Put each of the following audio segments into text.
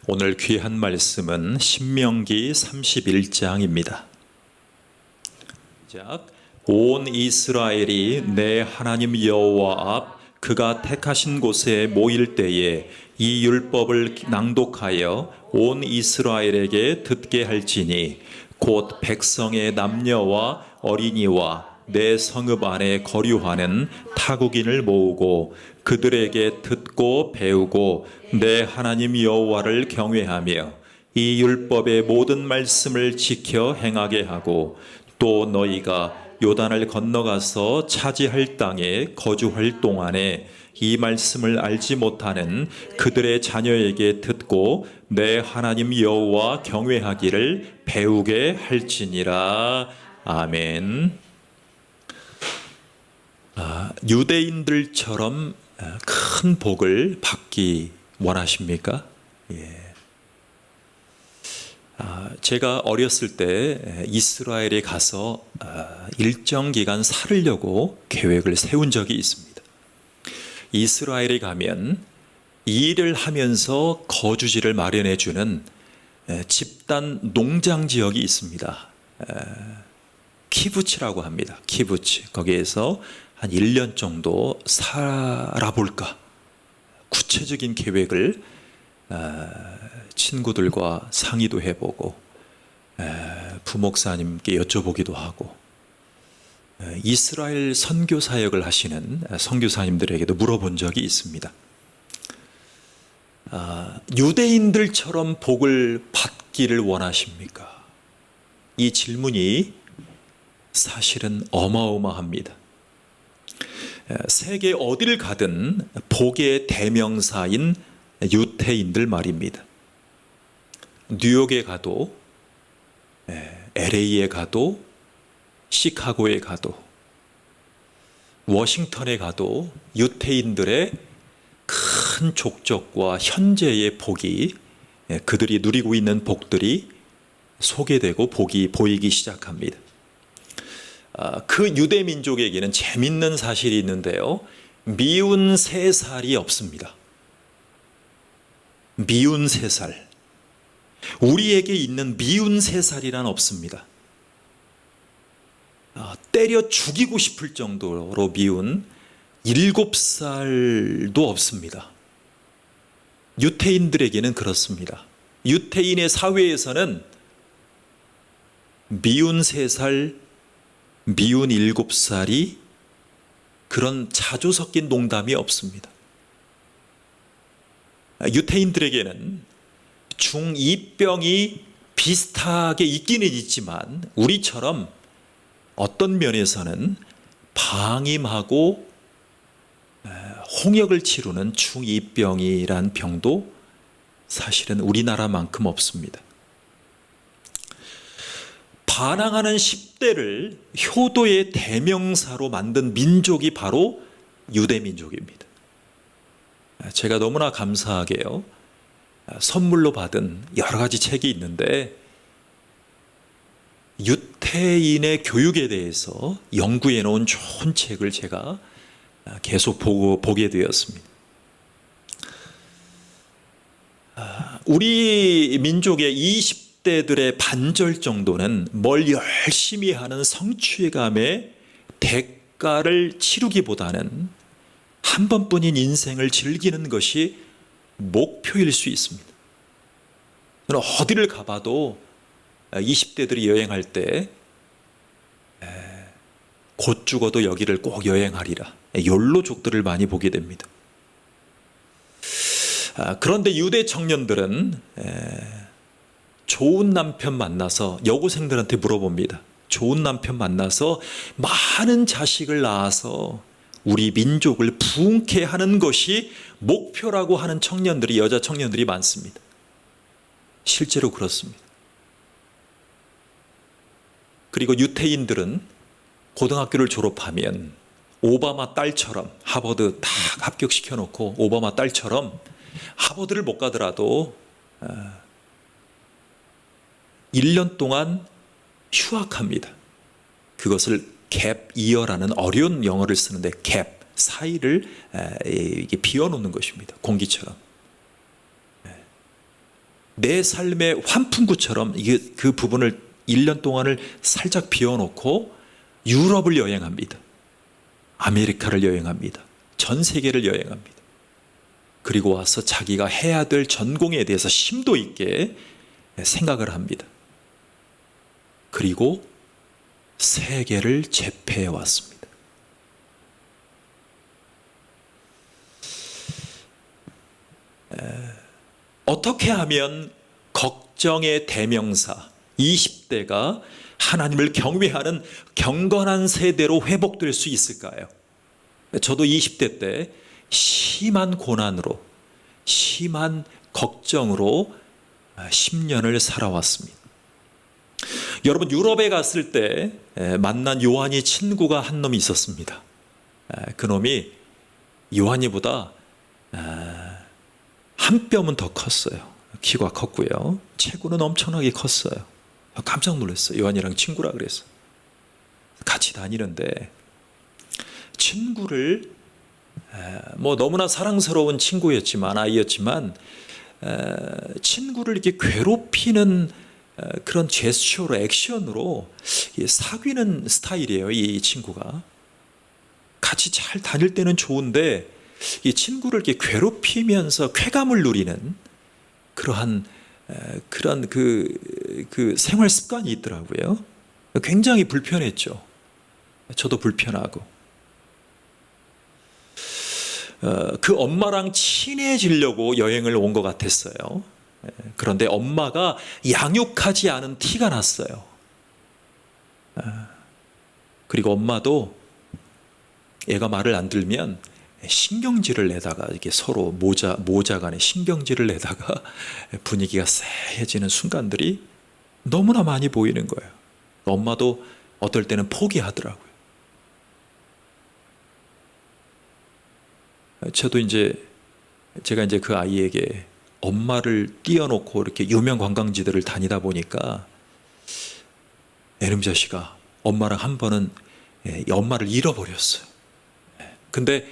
오늘 귀한 말씀은 신명기 31장입니다. 온 이스라엘이 내 하나님 여호와 앞 그가 택하신 곳에 모일 때에 이 율법을 낭독하여 온 이스라엘에게 듣게 할지니 곧 백성의 남녀와 어린이와 내 성읍 안에 거류하는 타국인을 모으고 그들에게 듣고 배우고 내 하나님 여호와를 경외하며 이 율법의 모든 말씀을 지켜 행하게 하고 또 너희가 요단을 건너가서 차지할 땅에 거주할 동안에 이 말씀을 알지 못하는 그들의 자녀에게 듣고 내 하나님 여호와 경외하기를 배우게 할지니라. 아멘. 유대인들처럼 큰 복을 받기 원하십니까? 제가 어렸을 때 이스라엘에 가서 일정 기간 살으려고 계획을 세운 적이 있습니다. 이스라엘에 가면 일을 하면서 거주지를 마련해 주는 집단 농장 지역이 있습니다. 키부츠라고 합니다. 키부츠. 거기에서 한 1년 정도 살아볼까? 구체적인 계획을 친구들과 상의도 해보고 부목사님께 여쭤보기도 하고 이스라엘 선교 사역을 하시는 선교사님들에게도 물어본 적이 있습니다. 유대인들처럼 복을 받기를 원하십니까? 이 질문이 사실은 어마어마합니다. 세계 어디를 가든 복의 대명사인 유태인들 말입니다. 뉴욕에 가도 LA에 가도 시카고에 가도 워싱턴에 가도 유태인들의 큰 족적과 현재의 복이 그들이 누리고 있는 복들이 소개되고 복이 보이기 시작합니다. 그 유대 민족에게는 재밌는 사실이 있는데요. 미운 세 살이 없습니다. 미운 세 살. 우리에게 있는 미운 세 살이란 없습니다. 때려 죽이고 싶을 정도로 미운 7살도 없습니다. 유태인들에게는 그렇습니다. 유태인의 사회에서는 미운 3살, 미운 7살이 그런 자주 섞인 농담이 없습니다. 유태인들에게는 중2병이 비슷하게 있기는 있지만 우리처럼 어떤 면에서는 방임하고 홍역을 치르는 중2병이란 병도 사실은 우리나라만큼 없습니다. 반항하는 10대를 효도의 대명사로 만든 민족이 바로 유대민족입니다. 제가 너무나 감사하게요. 선물로 받은 여러 가지 책이 있는데 유태인의 교육에 대해서 연구해 놓은 좋은 책을 제가 계속 보게 되었습니다. 우리 민족의 20대들의 반절 정도는 뭘 열심히 하는 성취감의 대가를 치르기보다는 한 번뿐인 인생을 즐기는 것이 목표일 수 있습니다. 저는 어디를 가봐도 20대들이 여행할 때 곧 죽어도 여기를 꼭 여행하리라. 욜로족들을 많이 보게 됩니다. 그런데 유대 청년들은 좋은 남편 만나서 여고생들한테 물어봅니다. 좋은 남편 만나서 많은 자식을 낳아서 우리 민족을 부흥케 하는 것이 목표라고 하는 청년들이, 여자 청년들이 많습니다. 실제로 그렇습니다. 그리고 유태인들은 고등학교를 졸업하면 오바마 딸처럼 하버드 딱 합격시켜 놓고 오바마 딸처럼 하버드를 못 가더라도 1년 동안 휴학합니다. 그것을 갭 이어라는 어려운 영어를 쓰는데 갭 사이를 이게 비워놓는 것입니다. 공기처럼. 내 삶의 환풍구처럼 그 부분을 1년 동안을 살짝 비워놓고 유럽을 여행합니다. 아메리카를 여행합니다. 전 세계를 여행합니다. 그리고 와서 자기가 해야 될 전공에 대해서 심도 있게 생각을 합니다. 그리고 세계를 제패해 왔습니다. 어떻게 하면 걱정의 대명사 20대가 하나님을 경외하는 경건한 세대로 회복될 수 있을까요? 저도 20대 때 심한 고난으로, 심한 걱정으로 10년을 살아왔습니다. 여러분, 유럽에 갔을 때 만난 요한이 친구가 한 놈이 있었습니다. 그 놈이 요한이보다 한 뼘은 더 컸어요. 키가 컸고요. 체구는 엄청나게 컸어요. 깜짝 놀랐어요. 요한이랑 친구라 그래서. 같이 다니는데 친구를 뭐 너무나 사랑스러운 친구였지만, 아이였지만 친구를 이렇게 괴롭히는 그런 제스처로, 액션으로 사귀는 스타일이에요. 이 친구가 같이 잘 다닐 때는 좋은데 이 친구를 이렇게 괴롭히면서 쾌감을 누리는 그런 그 생활 습관이 있더라고요. 굉장히 불편했죠. 저도 불편하고. 그 엄마랑 친해지려고 여행을 온 것 같았어요. 그런데 엄마가 양육하지 않은 티가 났어요. 그리고 엄마도 애가 말을 안 들면 신경질을 내다가 이렇게 서로 모자 간에 신경질을 내다가 분위기가 쎄해지는 순간들이 너무나 많이 보이는 거예요. 엄마도 어떨 때는 포기하더라고요. 제가 이제 그 아이에게 엄마를 띄워놓고 이렇게 유명 관광지들을 다니다 보니까 애놈 자식아, 엄마랑 한 번은 엄마를 잃어버렸어요. 근데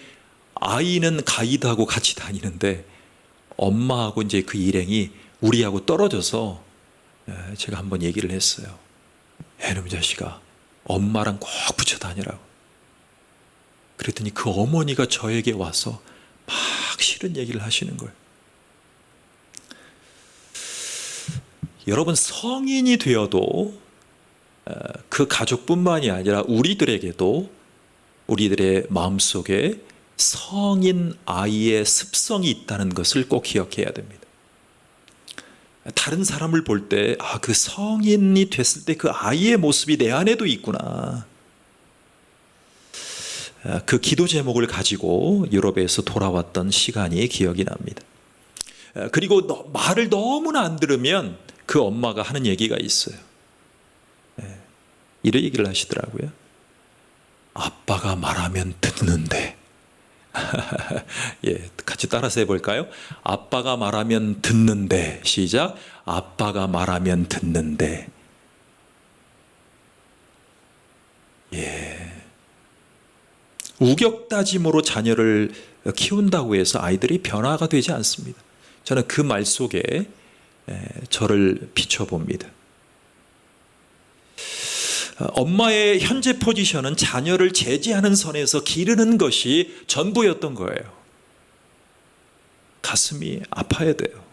아이는 가이드하고 같이 다니는데 엄마하고 이제 그 일행이 우리하고 떨어져서 제가 한번 얘기를 했어요. 애놈 자식아, 엄마랑 꼭 붙여 다니라고. 그랬더니 그 어머니가 저에게 와서 막 싫은 얘기를 하시는 거예요. 여러분, 성인이 되어도 그 가족뿐만이 아니라 우리들에게도 우리들의 마음속에 성인 아이의 습성이 있다는 것을 꼭 기억해야 됩니다. 다른 사람을 볼 때, 그 성인이 됐을 때 그 아이의 모습이 내 안에도 있구나. 그 기도 제목을 가지고 유럽에서 돌아왔던 시간이 기억이 납니다. 그리고 말을 너무나 안 들으면 그 엄마가 하는 얘기가 있어요. 이런 얘기를 하시더라고요. 아빠가 말하면 듣는데. 예, 같이 따라서 해볼까요? 아빠가 말하면 듣는데. 시작. 아빠가 말하면 듣는데. 예. 우격다짐으로 자녀를 키운다고 해서 아이들이 변화가 되지 않습니다. 저는 그 말 속에 저를 비춰봅니다. 엄마의 현재 포지션은 자녀를 제지하는 선에서 기르는 것이 전부였던 거예요. 가슴이 아파야 돼요.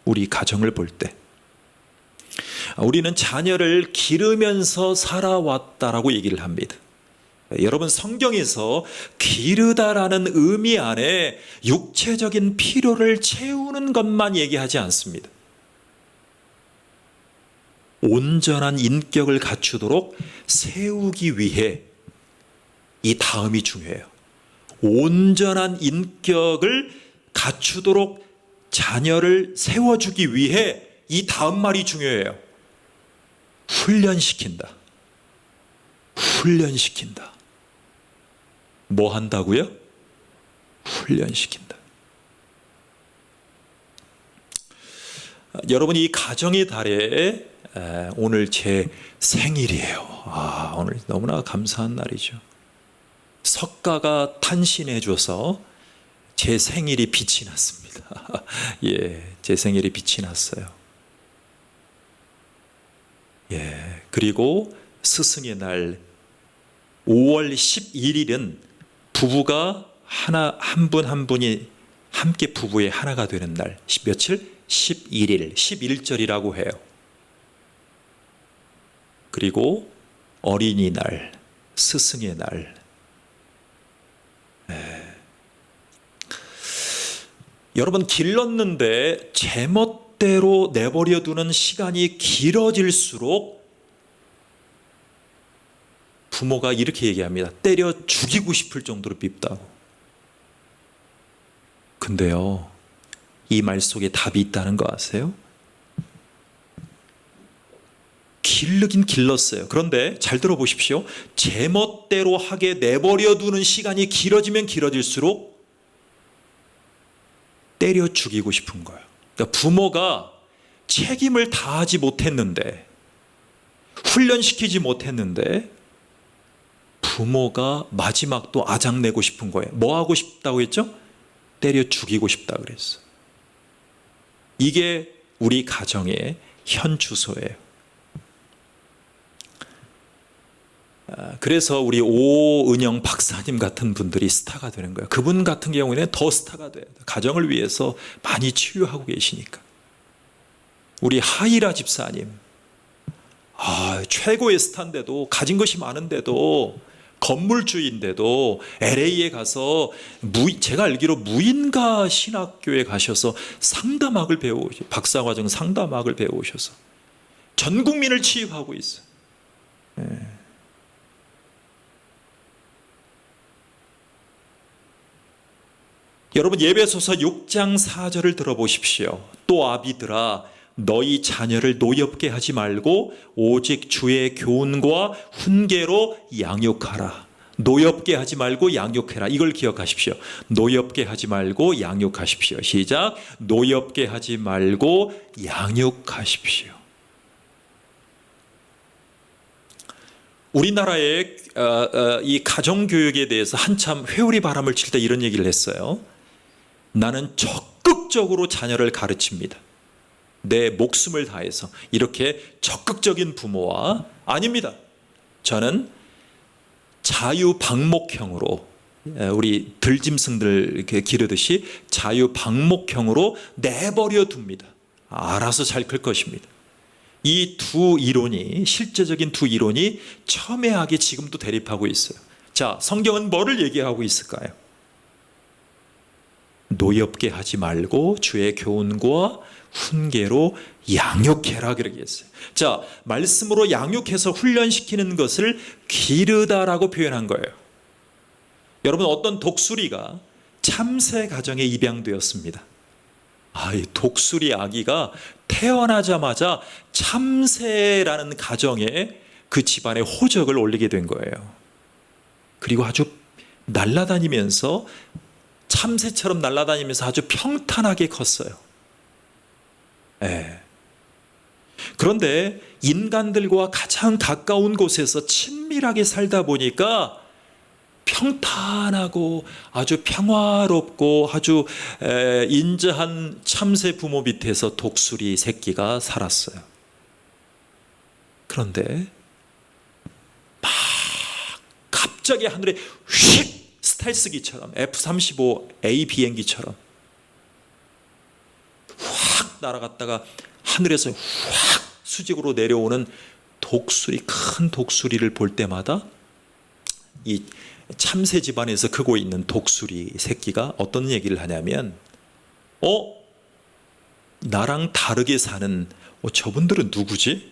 우리 가정을 볼 때. 우리는 자녀를 기르면서 살아왔다라고 얘기를 합니다. 여러분, 성경에서 기르다라는 의미 안에 육체적인 필요를 채우는 것만 얘기하지 않습니다. 온전한 인격을 갖추도록 세우기 위해, 이 다음이 중요해요. 온전한 인격을 갖추도록 자녀를 세워주기 위해 이 다음 말이 중요해요. 훈련시킨다. 훈련시킨다. 뭐 한다고요? 훈련시킨다. 여러분, 이 가정의 달에 오늘 제 생일이에요. 오늘 너무나 감사한 날이죠. 석가가 탄신해 줘서 제 생일이 빛이 났습니다. 예, 제 생일이 빛이 났어요. 예, 그리고 스승의 날 5월 11일은 부부가 한 분 한 분이 함께 부부의 하나가 되는 날. 며칠? 11일, 11절이라고 해요. 그리고 어린이날, 스승의 날. 여러분, 길렀는데 제멋대로 내버려 두는 시간이 길어질수록 부모가 이렇게 얘기합니다. 때려 죽이고 싶을 정도로 밉다고. 근데요, 이 말 속에 답이 있다는 거 아세요? 기르긴 길렀어요. 그런데 잘 들어보십시오. 제멋대로 하게 내버려 두는 시간이 길어지면 길어질수록 때려 죽이고 싶은 거예요. 그러니까 부모가 책임을 다하지 못했는데, 훈련시키지 못했는데, 부모가 마지막 또 아작내고 싶은 거예요. 뭐 하고 싶다고 했죠? 때려 죽이고 싶다 그랬어요. 이게 우리 가정의 현 주소예요. 그래서 우리 오은영 박사님 같은 분들이 스타가 되는 거예요. 그분 같은 경우에는 더 스타가 돼요. 가정을 위해서 많이 치유하고 계시니까. 우리 하이라 집사님, 최고의 스타인데도, 가진 것이 많은데도, 건물주인데도 LA에 가서 제가 알기로 무인가 신학교에 가셔서 상담학을 박사과정 상담학을 배우셔서 전 국민을 치유하고 있어요. 여러분, 예배소서 6장 4절을 들어보십시오. 또 아비들아, 너희 자녀를 노엽게 하지 말고 오직 주의 교훈과 훈계로 양육하라. 노엽게 하지 말고 양육해라. 이걸 기억하십시오. 노엽게 하지 말고 양육하십시오. 시작. 노엽게 하지 말고 양육하십시오. 우리나라의 이 가정교육에 대해서 한참 회오리 바람을 칠 때 이런 얘기를 했어요. 나는 적극적으로 자녀를 가르칩니다. 내 목숨을 다해서. 이렇게 적극적인 부모와, 아닙니다. 저는 자유방목형으로, 우리 들짐승들 기르듯이 자유방목형으로 내버려 둡니다. 알아서 잘 클 것입니다. 이 두 이론이, 실제적인 두 이론이 첨예하게 지금도 대립하고 있어요. 자, 성경은 뭐를 얘기하고 있을까요? 노엽게 하지 말고 주의 교훈과 훈계로 양육해라 그러게 했어요. 자, 말씀으로 양육해서 훈련시키는 것을 기르다라고 표현한 거예요. 여러분, 어떤 독수리가 참새 가정에 입양되었습니다. 이 독수리 아기가 태어나자마자 참새라는 가정에 그 집안에 호적을 올리게 된 거예요. 그리고 아주 날아다니면서, 참새처럼 날아다니면서 아주 평탄하게 컸어요. 그런데 인간들과 가장 가까운 곳에서 친밀하게 살다 보니까 평탄하고 아주 평화롭고 아주 인자한 참새 부모 밑에서 독수리 새끼가 살았어요. 그런데 막 갑자기 하늘에 휙, 스텔스기처럼, F-35A 비행기처럼 확 날아갔다가 하늘에서 확 수직으로 내려오는 독수리, 큰 독수리를 볼 때마다 이 참새 집안에서 크고 있는 독수리 새끼가 어떤 얘기를 하냐면, 나랑 다르게 사는 저분들은 누구지?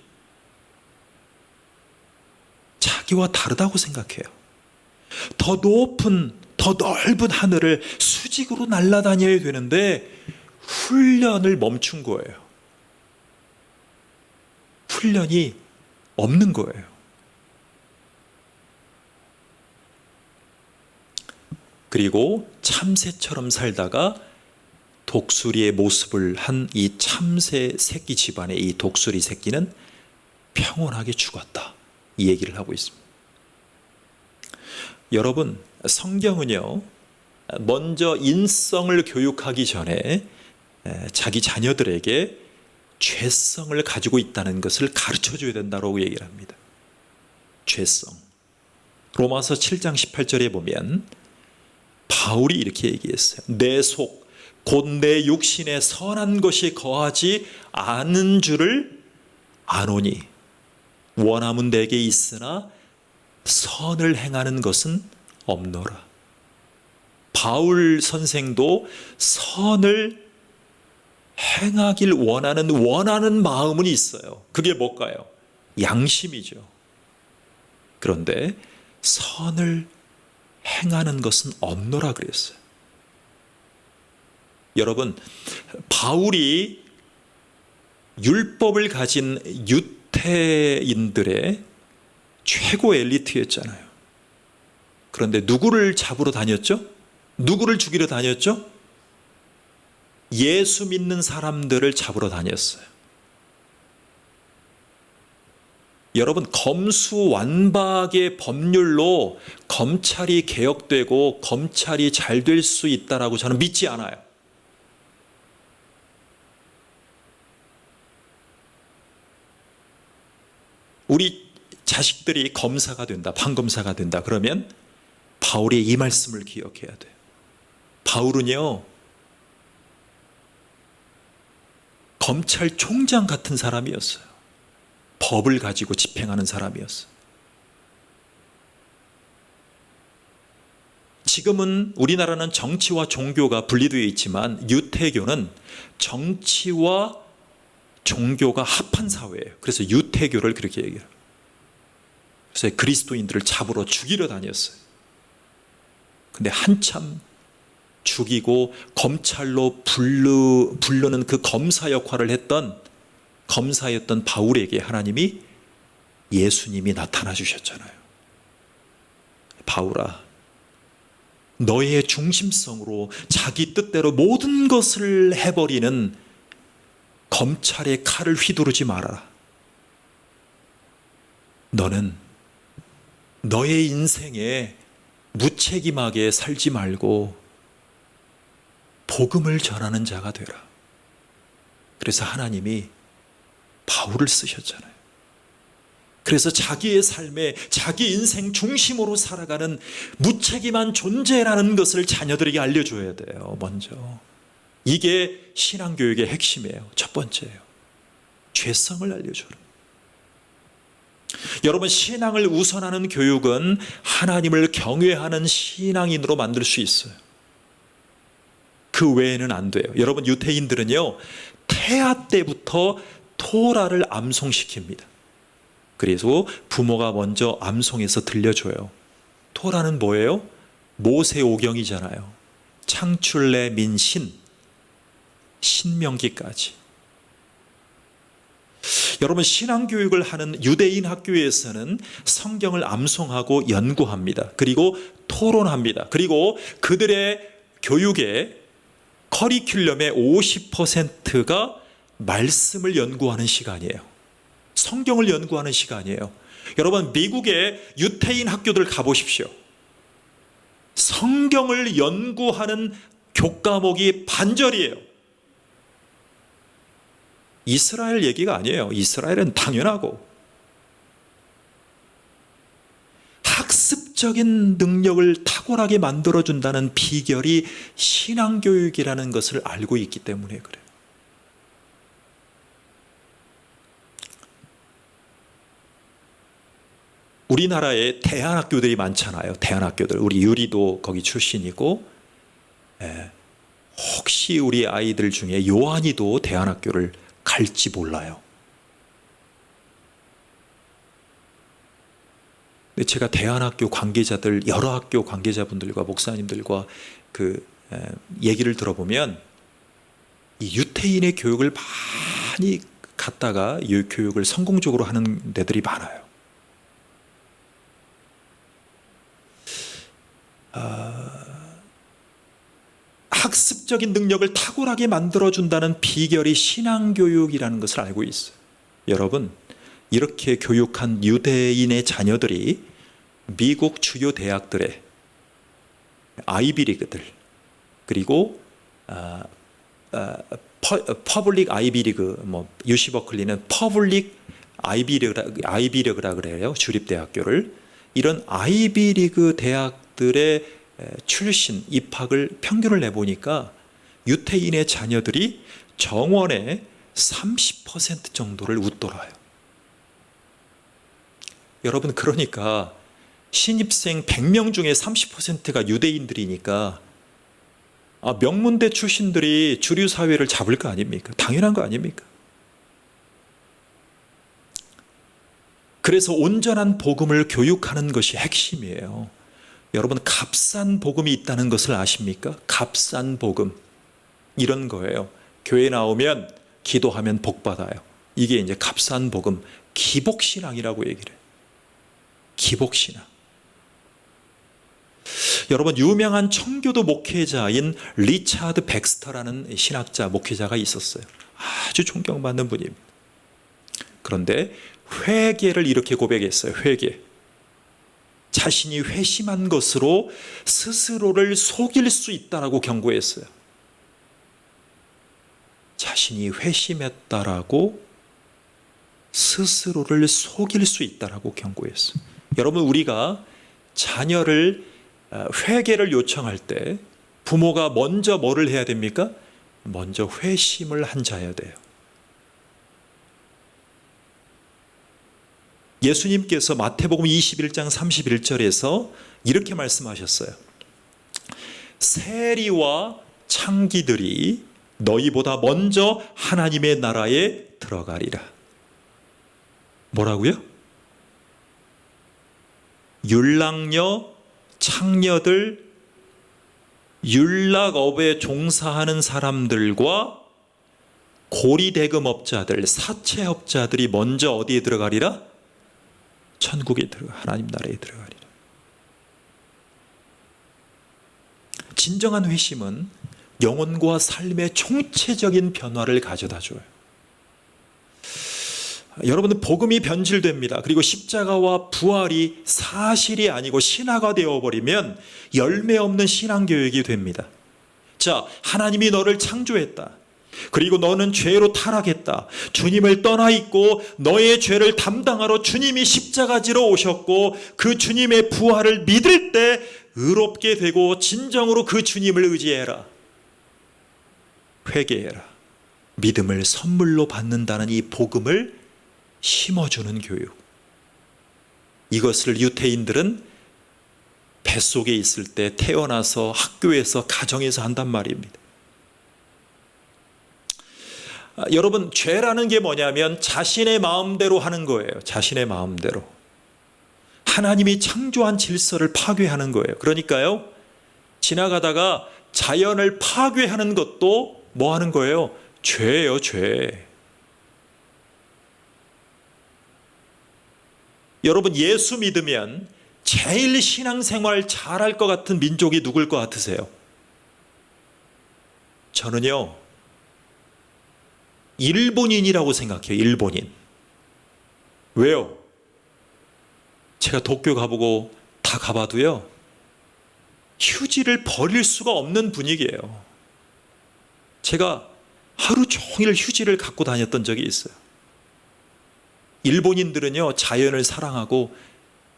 자기와 다르다고 생각해요. 더 높은, 더 넓은 하늘을 수직으로 날아다녀야 되는데 훈련을 멈춘 거예요. 훈련이 없는 거예요. 그리고 참새처럼 살다가 독수리의 모습을 한 이 참새 새끼 집안의 이 독수리 새끼는 평온하게 죽었다. 이 얘기를 하고 있습니다. 여러분, 성경은요, 먼저 인성을 교육하기 전에 자기 자녀들에게 죄성을 가지고 있다는 것을 가르쳐 줘야 된다고 얘기를 합니다. 죄성. 로마서 7장 18절에 보면 바울이 이렇게 얘기했어요. 내 속, 곧 내 육신에 선한 것이 거하지 않은 줄을 아노니 원함은 내게 있으나 선을 행하는 것은 없노라. 바울 선생도 선을 행하길 원하는 마음은 있어요. 그게 뭘까요? 양심이죠. 그런데 선을 행하는 것은 없노라 그랬어요. 여러분, 바울이 율법을 가진 유대인들의 최고 엘리트였잖아요. 그런데 누구를 잡으러 다녔죠? 누구를 죽이러 다녔죠? 예수 믿는 사람들을 잡으러 다녔어요. 여러분, 검수완박의 법률로 검찰이 개혁되고 검찰이 잘 될 수 있다라고 저는 믿지 않아요. 우리 자식들이 검사가 된다, 판검사가 된다 그러면 바울의 이 말씀을 기억해야 돼요. 바울은요, 검찰총장 같은 사람이었어요. 법을 가지고 집행하는 사람이었어요. 지금은 우리나라는 정치와 종교가 분리되어 있지만 유태교는 정치와 종교가 합한 사회예요. 그래서 유태교를 그렇게 얘기해요. 그래서 그리스도인들을 잡으러 죽이러 다녔어요. 근데 한참 죽이고 검찰로 부르는 그 검사 역할을 했던 검사였던 바울에게 하나님이 예수님이 나타나 주셨잖아요. 바울아, 너의 중심성으로 자기 뜻대로 모든 것을 해버리는 검찰의 칼을 휘두르지 말아라. 너는 너의 인생에 무책임하게 살지 말고 복음을 전하는 자가 되라. 그래서 하나님이 바울을 쓰셨잖아요. 그래서 자기의 삶에 자기 인생 중심으로 살아가는 무책임한 존재라는 것을 자녀들에게 알려줘야 돼요. 먼저. 이게 신앙교육의 핵심이에요. 첫 번째예요. 죄성을 알려줘라. 여러분, 신앙을 우선하는 교육은 하나님을 경외하는 신앙인으로 만들 수 있어요. 그 외에는 안 돼요. 여러분, 유대인들은요, 태아 때부터 토라를 암송시킵니다. 그래서 부모가 먼저 암송해서 들려줘요. 토라는 뭐예요? 모세오경이잖아요. 창출내 민신, 신명기까지. 여러분, 신앙교육을 하는 유대인 학교에서는 성경을 암송하고 연구합니다. 그리고 토론합니다. 그리고 그들의 교육의 커리큘럼의 50%가 말씀을 연구하는 시간이에요. 성경을 연구하는 시간이에요. 여러분, 미국의 유태인 학교들 가보십시오. 성경을 연구하는 교과목이 반절이에요. 이스라엘 얘기가 아니에요. 이스라엘은 당연하고. 학습적인 능력을 탁월하게 만들어준다는 비결이 신앙교육이라는 것을 알고 있기 때문에 그래요. 우리나라에 대안학교들이 많잖아요. 대안학교들. 우리 유리도 거기 출신이고, 혹시 우리 아이들 중에 요한이도 대안학교를 갈지 몰라요. 근데 제가 대안학교 관계자들, 여러 학교 관계자분들과 목사님들과 얘기를 들어보면 이 유태인의 교육을 많이 갖다가 이 교육을 성공적으로 하는 데들이 많아요. 학습적인 능력을 탁월하게 만들어준다는 비결이 신앙교육이라는 것을 알고 있어요. 여러분, 이렇게 교육한 유대인의 자녀들이 미국 주요 대학들의 아이비리그들, 그리고 퍼블릭 아이비리그, UC 버클리는 퍼블릭 아이비리그라 그래요. 주립대학교를. 이런 아이비리그 대학들의 출신 입학을 평균을 내보니까 유태인의 자녀들이 정원의 30% 정도를 웃돌아요. 여러분, 그러니까 신입생 100명 중에 30%가 유대인들이니까 명문대 출신들이 주류 사회를 잡을 거 아닙니까? 당연한 거 아닙니까? 그래서 온전한 복음을 교육하는 것이 핵심이에요. 여러분, 값싼 복음이 있다는 것을 아십니까? 값싼 복음. 이런 거예요. 교회 나오면 기도하면 복 받아요. 이게 이제 값싼 복음, 기복신앙이라고 얘기를 해요. 기복신앙. 여러분, 유명한 청교도 목회자인 리차드 백스터라는 신학자, 목회자가 있었어요. 아주 존경받는 분입니다. 그런데 회개를 이렇게 고백했어요. 회개. 자신이 회심한 것으로 스스로를 속일 수 있다라고 경고했어요. 자신이 회심했다라고 스스로를 속일 수 있다라고 경고했어요. 여러분, 우리가 자녀를 회개를 요청할 때 부모가 먼저 뭐를 해야 됩니까? 먼저 회심을 한 자여야 돼요. 예수님께서 마태복음 21장 31절에서 이렇게 말씀하셨어요. 세리와 창기들이 너희보다 먼저 하나님의 나라에 들어가리라. 뭐라고요? 율랑녀, 창녀들, 율락업에 종사하는 사람들과 고리대금업자들, 사채업자들이 먼저 어디에 들어가리라? 천국에 들어가, 하나님 나라에 들어가리라. 진정한 회심은 영혼과 삶의 총체적인 변화를 가져다 줘요. 여러분은 복음이 변질됩니다. 그리고 십자가와 부활이 사실이 아니고 신화가 되어버리면 열매 없는 신앙교육이 됩니다. 자, 하나님이 너를 창조했다. 그리고 너는 죄로 타락했다. 주님을 떠나 있고 너의 죄를 담당하러 주님이 십자가지로 오셨고 그 주님의 부활을 믿을 때 의롭게 되고 진정으로 그 주님을 의지해라. 회개해라. 믿음을 선물로 받는다는 이 복음을 심어주는 교육. 이것을 유태인들은 뱃속에 있을 때 태어나서 학교에서 가정에서 한단 말입니다. 여러분, 죄라는 게 뭐냐면 자신의 마음대로 하는 거예요. 자신의 마음대로. 하나님이 창조한 질서를 파괴하는 거예요. 그러니까요, 지나가다가 자연을 파괴하는 것도 뭐 하는 거예요? 죄예요, 죄. 여러분, 예수 믿으면 제일 신앙생활 잘할 것 같은 민족이 누굴 것 같으세요? 저는요, 일본인이라고 생각해요. 일본인. 왜요? 제가 도쿄 가보고 다 가봐도요, 휴지를 버릴 수가 없는 분위기예요. 제가 하루 종일 휴지를 갖고 다녔던 적이 있어요. 일본인들은요, 자연을 사랑하고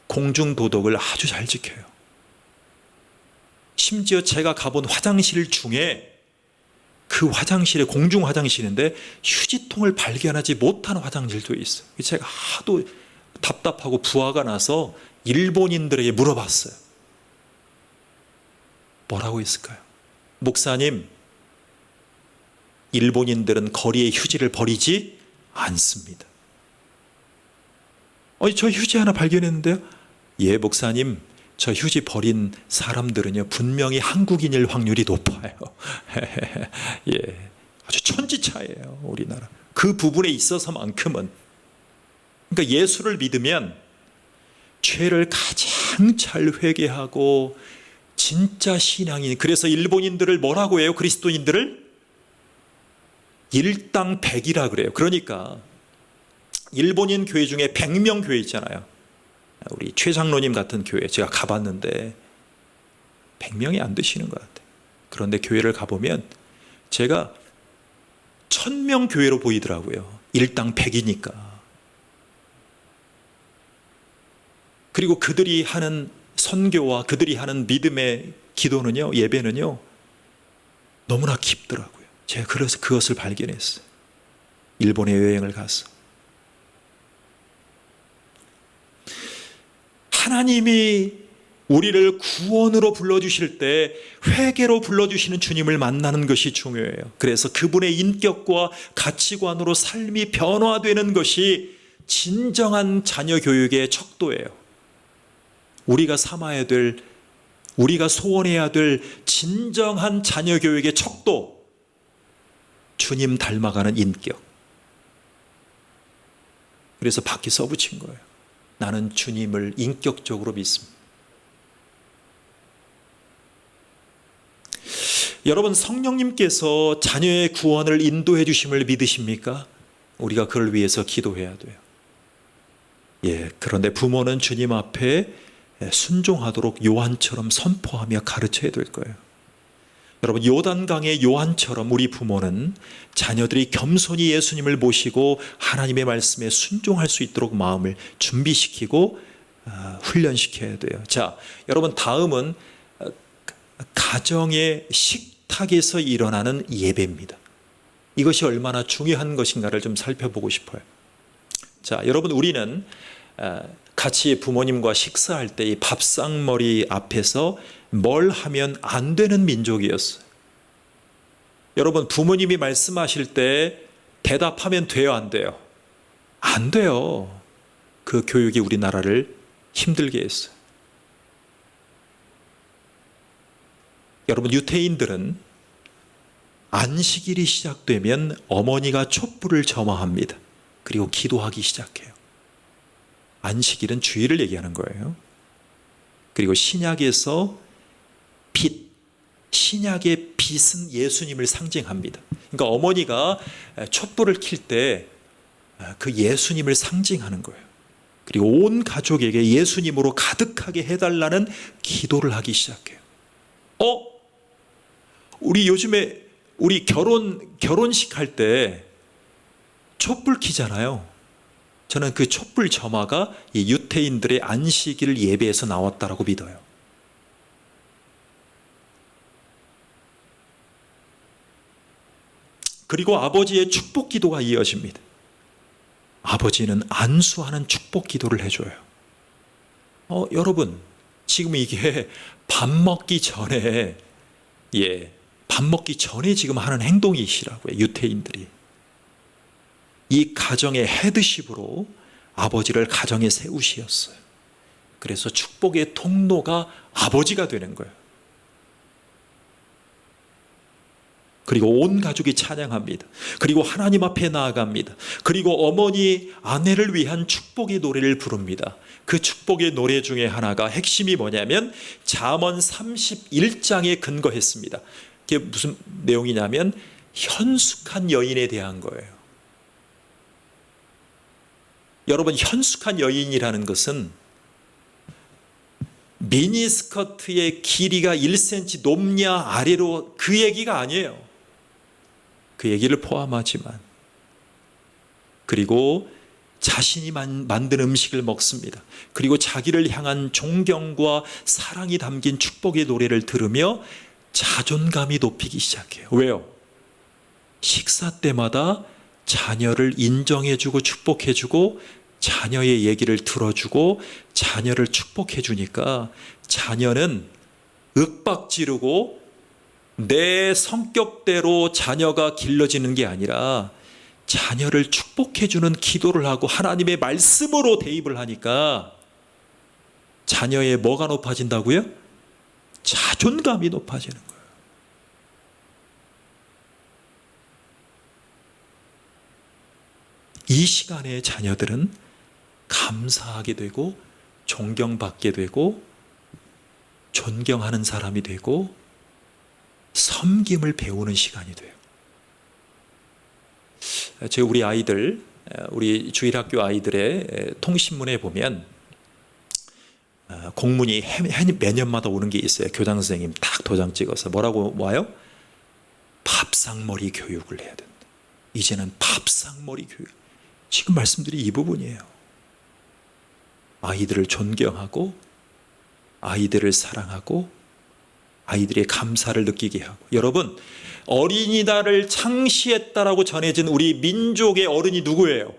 공중도덕을 아주 잘 지켜요. 심지어 제가 가본 화장실 중에 그 화장실에 공중 화장실인데 휴지통을 발견하지 못한 화장실도 있어요. 제가 하도 답답하고 부하가 나서 일본인들에게 물어봤어요. 뭐라고 했을까요? 목사님, 일본인들은 거리에 휴지를 버리지 않습니다. 저 휴지 하나 발견했는데요. 예, 목사님, 저 휴지 버린 사람들은요, 분명히 한국인일 확률이 높아요. 예, 아주 천지차예요, 우리나라. 그 부분에 있어서만큼은. 그러니까 예수를 믿으면 죄를 가장 잘 회개하고 진짜 신앙인. 그래서 일본인들을 뭐라고 해요? 그리스도인들을 일당백이라 그래요. 그러니까 일본인 교회 중에 100명 교회 있잖아요. 우리 최 장로님 같은 교회 제가 가봤는데 100명이 안 되시는 것 같아요. 그런데 교회를 가보면 제가 1000명 교회로 보이더라고요. 일당 100이니까. 그리고 그들이 하는 선교와 그들이 하는 믿음의 기도는요, 예배는요, 너무나 깊더라고요. 제가 그래서 그것을 발견했어요. 일본에 여행을 가서. 하나님이 우리를 구원으로 불러주실 때 회개로 불러주시는 주님을 만나는 것이 중요해요. 그래서 그분의 인격과 가치관으로 삶이 변화되는 것이 진정한 자녀 교육의 척도예요. 우리가 삼아야 될, 우리가 소원해야 될 진정한 자녀 교육의 척도, 주님 닮아가는 인격. 그래서 밖에 써붙인 거예요. 나는 주님을 인격적으로 믿습니다. 여러분, 성령님께서 자녀의 구원을 인도해 주심을 믿으십니까? 우리가 그를 위해서 기도해야 돼요. 예, 그런데 부모는 주님 앞에 순종하도록 요한처럼 선포하며 가르쳐야 될 거예요. 여러분, 요단강의 요한처럼 우리 부모는 자녀들이 겸손히 예수님을 모시고 하나님의 말씀에 순종할 수 있도록 마음을 준비시키고 훈련시켜야 돼요. 자, 여러분, 다음은 가정의 식탁에서 일어나는 예배입니다. 이것이 얼마나 중요한 것인가를 좀 살펴보고 싶어요. 자, 여러분, 우리는 같이 부모님과 식사할 때 이 밥상머리 앞에서 뭘 하면 안 되는 민족이었어요. 여러분, 부모님이 말씀하실 때 대답하면 돼요, 안 돼요? 안 돼요. 그 교육이 우리나라를 힘들게 했어요. 여러분, 유태인들은 안식일이 시작되면 어머니가 촛불을 점화합니다. 그리고 기도하기 시작해요. 안식일은 주일을 얘기하는 거예요. 그리고 신약에서 빛, 신약의 빛은 예수님을 상징합니다. 그러니까 어머니가 촛불을 켤 때 그 예수님을 상징하는 거예요. 그리고 온 가족에게 예수님으로 가득하게 해달라는 기도를 하기 시작해요. 우리 요즘에 우리 결혼식 할 때 촛불 켜잖아요. 저는 그 촛불 점화가 이 유태인들의 안식일 예배에서 나왔다라고 믿어요. 그리고 아버지의 축복 기도가 이어집니다. 아버지는 안수하는 축복 기도를 해줘요. 여러분, 지금 이게 밥 먹기 전에, 밥 먹기 전에 지금 하는 행동이시라고요, 유태인들이. 이 가정의 헤드십으로 아버지를 가정에 세우시었어요. 그래서 축복의 통로가 아버지가 되는 거예요. 그리고 온 가족이 찬양합니다. 그리고 하나님 앞에 나아갑니다. 그리고 어머니, 아내를 위한 축복의 노래를 부릅니다. 그 축복의 노래 중에 하나가 핵심이 뭐냐면 잠언 31장에 근거했습니다. 그게 무슨 내용이냐면 현숙한 여인에 대한 거예요. 여러분, 현숙한 여인이라는 것은 미니스커트의 길이가 1cm 높냐 아래로 그 얘기가 아니에요. 그 얘기를 포함하지만, 그리고 자신이 만든 음식을 먹습니다. 그리고 자기를 향한 존경과 사랑이 담긴 축복의 노래를 들으며 자존감이 높이기 시작해요. 왜요? 식사 때마다 자녀를 인정해주고 축복해주고 자녀의 얘기를 들어주고 자녀를 축복해주니까 자녀는 윽박지르고 내 성격대로 자녀가 길러지는 게 아니라 자녀를 축복해주는 기도를 하고 하나님의 말씀으로 대입을 하니까 자녀의 뭐가 높아진다고요? 자존감이 높아지는 거예요. 이 시간에 자녀들은 감사하게 되고 존경받게 되고 존경하는 사람이 되고 섬김을 배우는 시간이 돼요. 제가 우리 아이들, 우리 주일학교 아이들의 통신문에 보면 공문이 매년마다 오는 게 있어요. 교장 선생님 딱 도장 찍어서 뭐라고 와요? 밥상머리 교육을 해야 된다. 이제는 밥상머리 교육. 지금 말씀드린 이 부분이에요. 아이들을 존경하고 아이들을 사랑하고 아이들의 감사를 느끼게 하고. 여러분, 어린이날을 창시했다라고 전해진 우리 민족의 어른이 누구예요?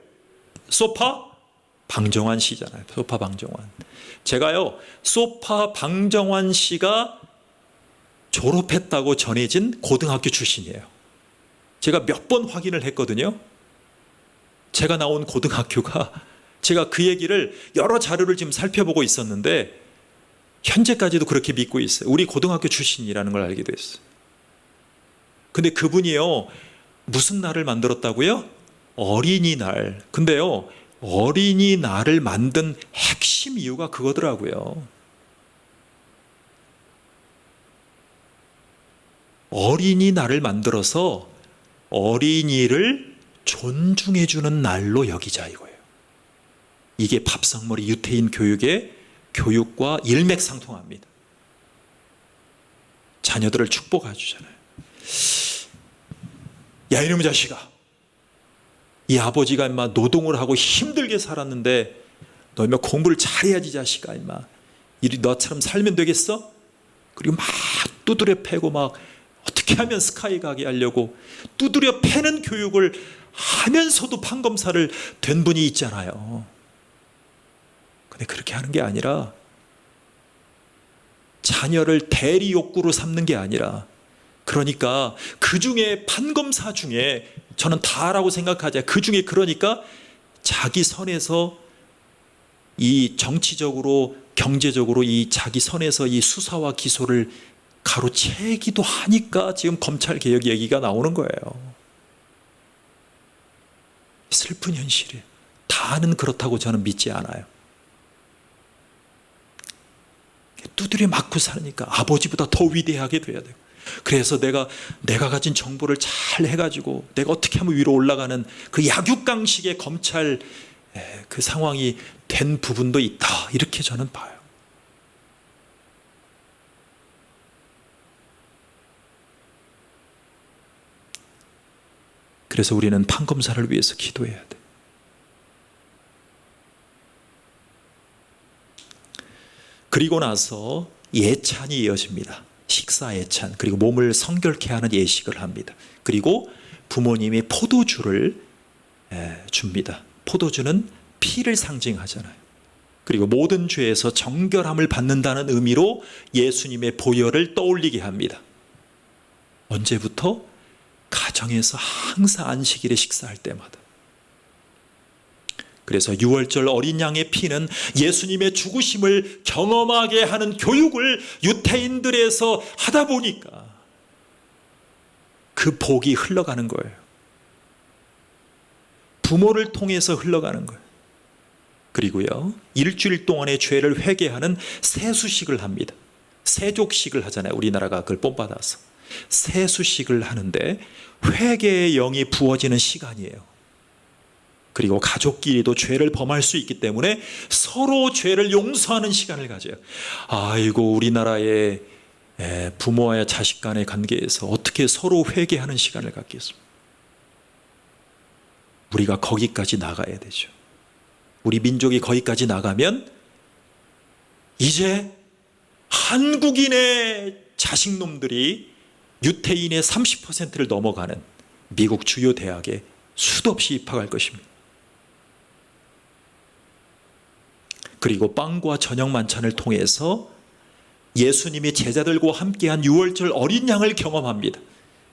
소파 방정환 씨잖아요. 소파 방정환. 제가요, 소파 방정환 씨가 졸업했다고 전해진 고등학교 출신이에요. 제가 몇 번 확인을 했거든요. 제가 나온 고등학교가, 제가 그 얘기를 여러 자료를 지금 살펴보고 있었는데 현재까지도 그렇게 믿고 있어요. 우리 고등학교 출신이라는 걸 알게 됐어요. 근데 그분이요, 무슨 날을 만들었다고요? 어린이날. 근데요, 어린이날을 만든 핵심 이유가 그거더라고요. 어린이날을 만들어서 어린이를 존중해주는 날로 여기자 이거예요. 이게 밥상머리 유태인 교육의 교육과 일맥상통합니다. 자녀들을 축복해 주잖아요. 야, 이놈의 자식아, 이 아버지가 임마 노동을 하고 힘들게 살았는데 너 임마 공부를 잘해야지 자식아, 임마 이리 너처럼 살면 되겠어? 그리고 막 두드려 패고 막 어떻게 하면 스카이 가게 하려고 두드려 패는 교육을 하면서도 판검사를 된 분이 있잖아요. 근데 그렇게 하는 게 아니라, 자녀를 대리 욕구로 삼는 게 아니라, 그러니까 그 중에 판검사 중에 저는 다라고 생각하자. 그 중에 그러니까 자기 선에서 이 정치적으로 경제적으로 이 자기 선에서 이 수사와 기소를 가로채기도 하니까 지금 검찰개혁 얘기가 나오는 거예요. 슬픈 현실이에요. 다는 그렇다고 저는 믿지 않아요. 두드려 맞고 사니까 아버지보다 더 위대하게 돼야 돼요. 그래서 내가 가진 정보를 잘 해가지고 내가 어떻게 하면 위로 올라가는 그 약육강식의 검찰 그 상황이 된 부분도 있다, 이렇게 저는 봐요. 그래서 우리는 판검사를 위해서 기도해야 돼. 그리고 나서 예찬이 이어집니다. 식사 예찬, 그리고 몸을 성결케 하는 예식을 합니다. 그리고 부모님이 포도주를 줍니다. 포도주는 피를 상징하잖아요. 그리고 모든 죄에서 정결함을 받는다는 의미로 예수님의 보혈을 떠올리게 합니다. 언제부터? 가정에서 항상 안식일에 식사할 때마다. 그래서 유월절 어린 양의 피는 예수님의 죽으심을 경험하게 하는 교육을 유태인들에서 하다 보니까 그 복이 흘러가는 거예요. 부모를 통해서 흘러가는 거예요. 그리고요, 일주일 동안의 죄를 회개하는 세수식을 합니다. 세족식을 하잖아요. 우리나라가 그걸 본받아서 세수식을 하는데 회개의 영이 부어지는 시간이에요. 그리고 가족끼리도 죄를 범할 수 있기 때문에 서로 죄를 용서하는 시간을 가져요. 아이고, 우리나라의 부모와 자식 간의 관계에서 어떻게 서로 회개하는 시간을 갖겠습니까? 우리가 거기까지 나가야 되죠. 우리 민족이 거기까지 나가면 이제 한국인의 자식놈들이 유태인의 30%를 넘어가는 미국 주요 대학에 수도 없이 입학할 것입니다. 그리고 빵과 저녁 만찬을 통해서 예수님이 제자들과 함께한 유월절 어린 양을 경험합니다.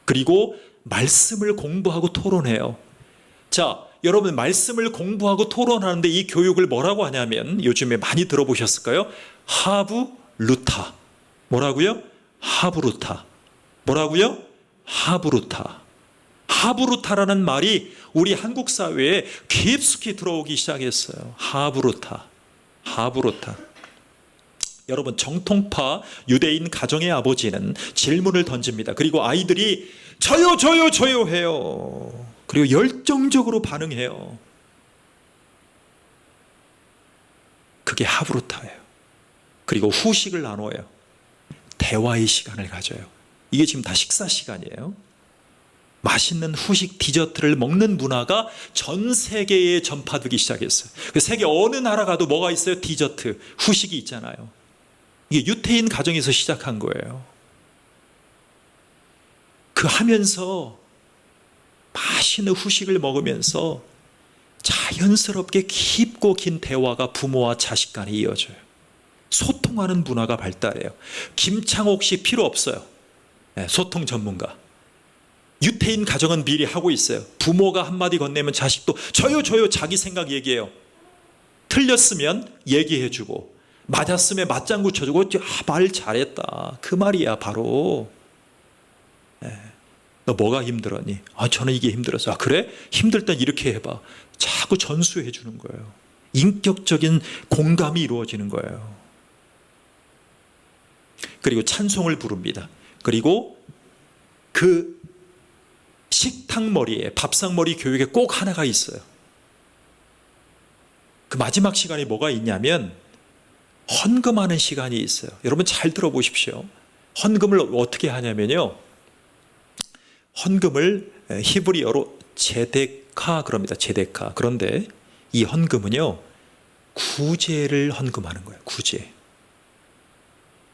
그리고 말씀을 공부하고 토론해요. 자, 여러분, 말씀을 공부하고 토론하는데 이 교육을 뭐라고 하냐면, 요즘에 많이 들어보셨을까요? 하브루타. 뭐라고요? 하브루타. 뭐라고요? 하브루타. 하브루타라는 말이 우리 한국 사회에 깊숙이 들어오기 시작했어요. 하브루타. 하브루타. 여러분, 정통파 유대인 가정의 아버지는 질문을 던집니다. 그리고 아이들이 저요 저요 저요 해요. 그리고 열정적으로 반응해요. 그게 하브루타예요. 그리고 후식을 나눠요. 대화의 시간을 가져요. 이게 지금 다 식사 시간이에요. 맛있는 후식 디저트를 먹는 문화가 전 세계에 전파되기 시작했어요. 그 세계 어느 나라 가도 뭐가 있어요? 디저트, 후식이 있잖아요. 이게 유태인 가정에서 시작한 거예요. 그 하면서 맛있는 후식을 먹으면서 자연스럽게 깊고 긴 대화가 부모와 자식 간에 이어져요. 소통하는 문화가 발달해요. 김창옥 씨 필요 없어요. 소통 전문가. 유태인 가정은 미리 하고 있어요. 부모가 한마디 건네면 자식도 저요 자기 생각 얘기해요. 틀렸으면 얘기해주고 맞았으면 맞장구 쳐주고 말 잘했다. 그 말이야 바로. 너 뭐가 힘들었니? 저는 이게 힘들었어. 그래? 힘들 땐 이렇게 해봐. 자꾸 전수해 주는 거예요. 인격적인 공감이 이루어지는 거예요. 그리고 찬송을 부릅니다. 그리고 그 식탁머리에 밥상머리 교육에 꼭 하나가 있어요. 그 마지막 시간에 뭐가 있냐면 헌금하는 시간이 있어요. 여러분 잘 들어보십시오. 헌금을 어떻게 하냐면요. 헌금을 히브리어로 제데카 그럽니다. 제데카. 그런데 이 헌금은요. 구제를 헌금하는 거예요. 구제.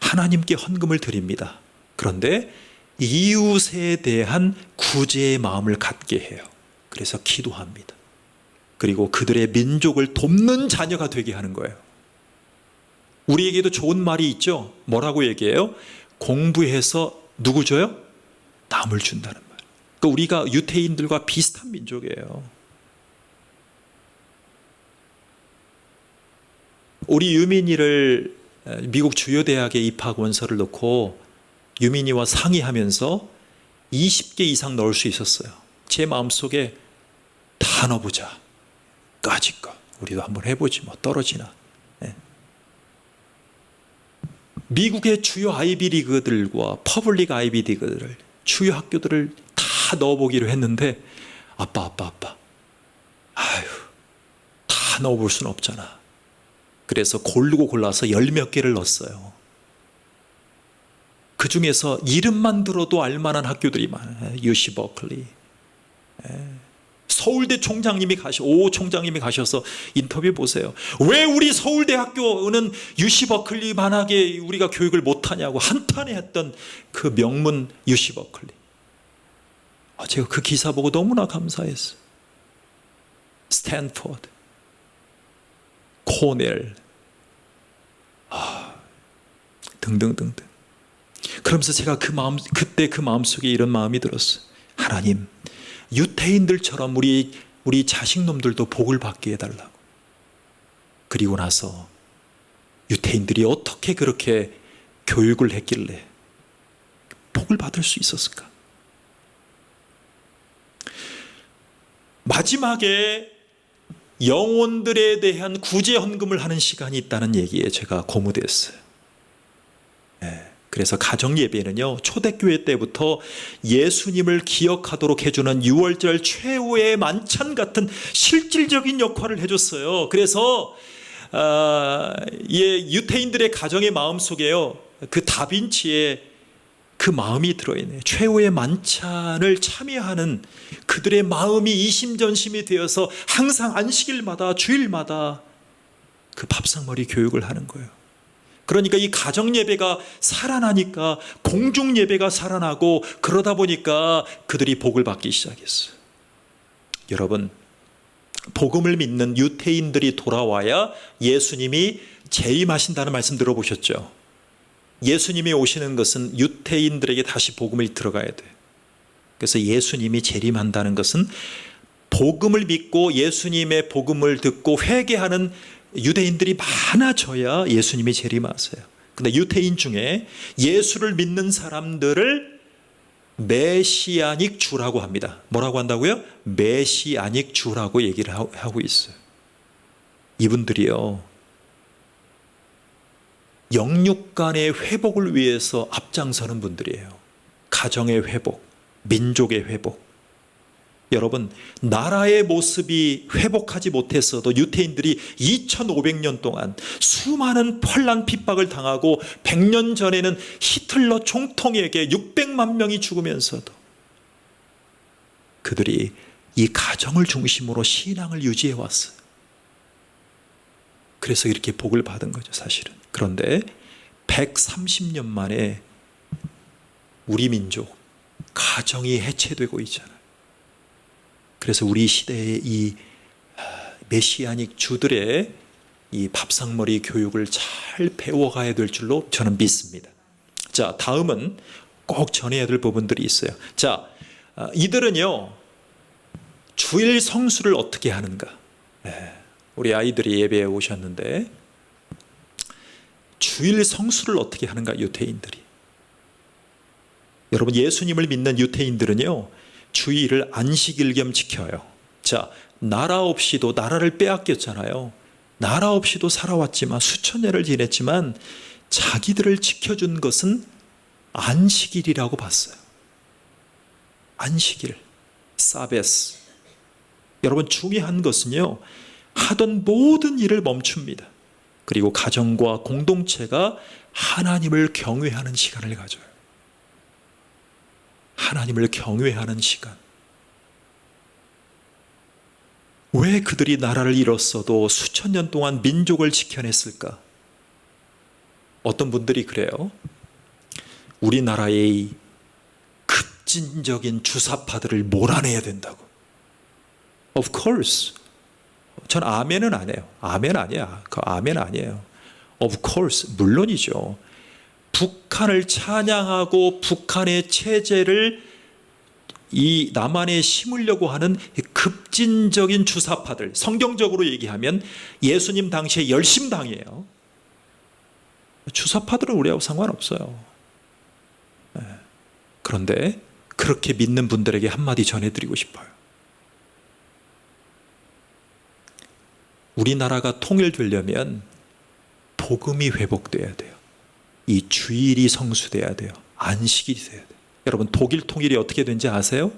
하나님께 헌금을 드립니다. 그런데 이웃에 대한 구제의 마음을 갖게 해요. 그래서 기도합니다. 그리고 그들의 민족을 돕는 자녀가 되게 하는 거예요. 우리에게도 좋은 말이 있죠. 뭐라고 얘기해요? 공부해서 누구 줘요? 남을 준다는 말. 그러니까 우리가 유태인들과 비슷한 민족이에요. 우리 유민이를 미국 주요 대학에 입학 원서를 넣고 유민이와 상의하면서 20개 이상 넣을 수 있었어요. 제 마음속에 다 넣어보자. 까짓거 우리도 한번 해보지 뭐 떨어지나. 미국의 주요 아이비리그들과 퍼블릭 아이비리그들 주요 학교들을 다 넣어보기로 했는데 아빠 아유 다 넣어볼 수는 없잖아. 그래서 고르고 골라서 10몇 개를 넣었어요. 그 중에서 이름만 들어도 알만한 학교들이 많아요. UC 버클리. 서울대 총장님이 오 총장님이 가셔서 인터뷰 보세요. 왜 우리 서울대 학교는 UC 버클리만하게 우리가 교육을 못하냐고 한탄해했던 그 명문 UC 버클리. 제가 그 기사 보고 너무나 감사했어요. 스탠포드, 코넬, 등등등등. 그러면서 제가 그때 그 마음속에 이런 마음이 들었어요. 하나님, 유태인들처럼 우리 자식놈들도 복을 받게 해달라고. 그리고 나서 유태인들이 어떻게 그렇게 교육을 했길래 복을 받을 수 있었을까? 마지막에 영혼들에 대한 구제 헌금을 하는 시간이 있다는 얘기에 제가 고무됐어요. 그래서 가정 예배는요, 초대교회 때부터 예수님을 기억하도록 해주는 6월절 최후의 만찬 같은 실질적인 역할을 해줬어요. 그래서 유태인들의 가정의 마음 속에요, 그 다빈치의 그 마음이 들어있네요. 최후의 만찬을 참여하는 그들의 마음이 이심전심이 되어서 항상 안식일마다 주일마다 그 밥상머리 교육을 하는 거예요. 그러니까 이 가정 예배가 살아나니까 공중 예배가 살아나고 그러다 보니까 그들이 복을 받기 시작했어요. 여러분, 복음을 믿는 유태인들이 돌아와야 예수님이 재림하신다는 말씀 들어보셨죠? 예수님이 오시는 것은 유태인들에게 다시 복음이 들어가야 돼요. 그래서 예수님이 재림한다는 것은 복음을 믿고 예수님의 복음을 듣고 회개하는 유대인들이 많아져야 예수님이 재림하세요. 근데 유태인 중에 예수를 믿는 사람들을 메시아닉 주라고 합니다. 뭐라고 한다고요? 메시아닉 주라고 얘기를 하고 있어요. 이분들이요, 영육 간의 회복을 위해서 앞장서는 분들이에요. 가정의 회복, 민족의 회복. 여러분, 나라의 모습이 회복하지 못했어도 유태인들이 2500년 동안 수많은 환난 핍박을 당하고 100년 전에는 히틀러 총통에게 600만 명이 죽으면서도 그들이 이 가정을 중심으로 신앙을 유지해 왔어요. 그래서 이렇게 복을 받은 거죠, 사실은. 그런데 130년 만에 우리 민족 가정이 해체되고 있잖아요. 그래서 우리 시대의 이 메시아닉 주들의 이 밥상머리 교육을 잘 배워가야 될 줄로 저는 믿습니다. 자, 다음은 꼭 전해야 될 부분들이 있어요. 자, 이들은요, 주일 성수를 어떻게 하는가? 우리 아이들이 예배에 오셨는데 주일 성수를 어떻게 하는가, 유태인들이. 여러분, 예수님을 믿는 유태인들은요, 주일을 안식일 겸 지켜요. 자, 나라 없이도, 나라를 빼앗겼잖아요. 나라 없이도 살아왔지만, 수천 년을 지냈지만 자기들을 지켜준 것은 안식일이라고 봤어요. 안식일, 사베스. 여러분, 중요한 것은요, 하던 모든 일을 멈춥니다. 그리고 가정과 공동체가 하나님을 경외하는 시간을 가져요. 하나님을 경외하는 시간. 왜 그들이 나라를 잃었어도 수천 년 동안 민족을 지켜냈을까? 어떤 분들이 그래요. 우리나라의 급진적인 주사파들을 몰아내야 된다고. Of course. 전 아멘은 안 해요. 아멘 아니야. 그 아멘 아니에요. Of course. 물론이죠. 북한을 찬양하고 북한의 체제를 이 남한에 심으려고 하는 급진적인 주사파들, 성경적으로 얘기하면 예수님 당시에 열심당이에요. 주사파들은 우리하고 상관없어요. 그런데 그렇게 믿는 분들에게 한마디 전해드리고 싶어요. 우리나라가 통일되려면 복음이 회복돼야 돼요. 이 주일이 성수돼야 돼요. 안식일이 돼야 돼요. 여러분, 독일 통일이 어떻게 된지 아세요?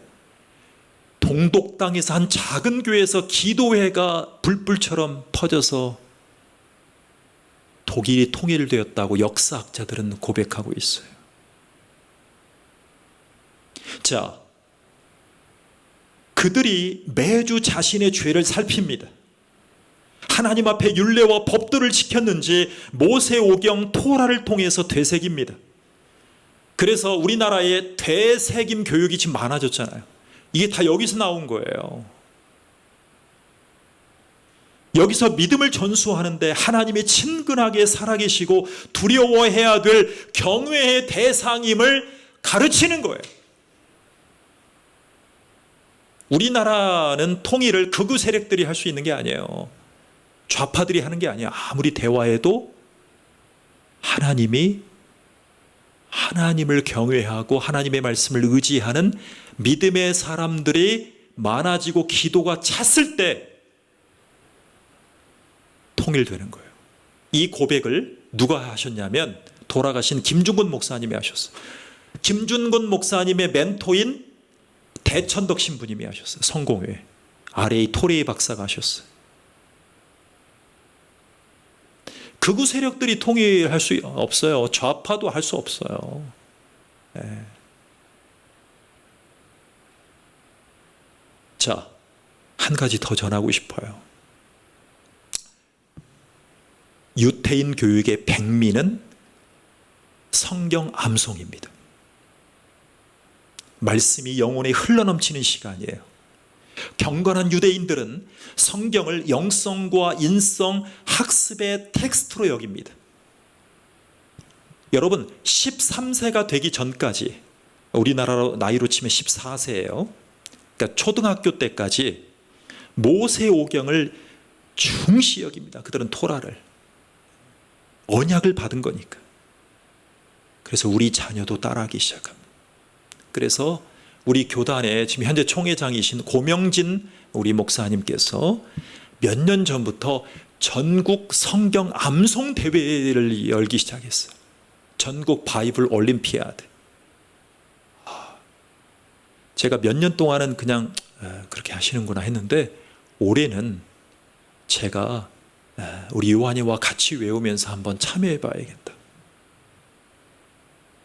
동독 땅에서 한 작은 교회에서 기도회가 불불처럼 퍼져서 독일이 통일되었다고 역사학자들은 고백하고 있어요. 자, 그들이 매주 자신의 죄를 살핍니다. 하나님 앞에 율례와 법도를 지켰는지 모세오경 토라를 통해서 되새깁니다. 그래서 우리나라에 되새김 교육이 지금 많아졌잖아요. 이게 다 여기서 나온 거예요. 여기서 믿음을 전수하는데 하나님이 친근하게 살아계시고 두려워해야 될 경외의 대상임을 가르치는 거예요. 우리나라는 통일을 극우 세력들이 할 수 있는 게 아니에요. 좌파들이 하는 게 아니에요. 아무리 대화해도 하나님을 경외하고 하나님의 말씀을 의지하는 믿음의 사람들이 많아지고 기도가 찼을 때 통일되는 거예요. 이 고백을 누가 하셨냐면 돌아가신 김준곤 목사님이 하셨어요. 김준곤 목사님의 멘토인 대천덕 신부님이 하셨어요. 성공회. RA 토레이 박사가 하셨어요. 극우 세력들이 통일할 수 없어요. 좌파도 할 수 없어요. 네. 자, 한 가지 더 전하고 싶어요. 유태인 교육의 백미는 성경 암송입니다. 말씀이 영혼에 흘러넘치는 시간이에요. 경건한 유대인들은 성경을 영성과 인성 학습의 텍스트로 여깁니다. 여러분, 13세가 되기 전까지, 우리나라 나이로 치면 14세예요. 그러니까 초등학교 때까지 모세오경을 중시 여깁니다. 그들은 토라를. 언약을 받은 거니까. 그래서 우리 자녀도 따라하기 시작합니다. 그래서 우리 교단에 지금 현재 총회장이신 고명진 우리 목사님께서 몇 년 전부터 전국 성경 암송 대회를 열기 시작했어요. 전국 바이블 올림피아드. 제가 몇 년 동안은 그냥 그렇게 하시는구나 했는데, 올해는 제가 우리 요한이와 같이 외우면서 한번 참여해 봐야겠다.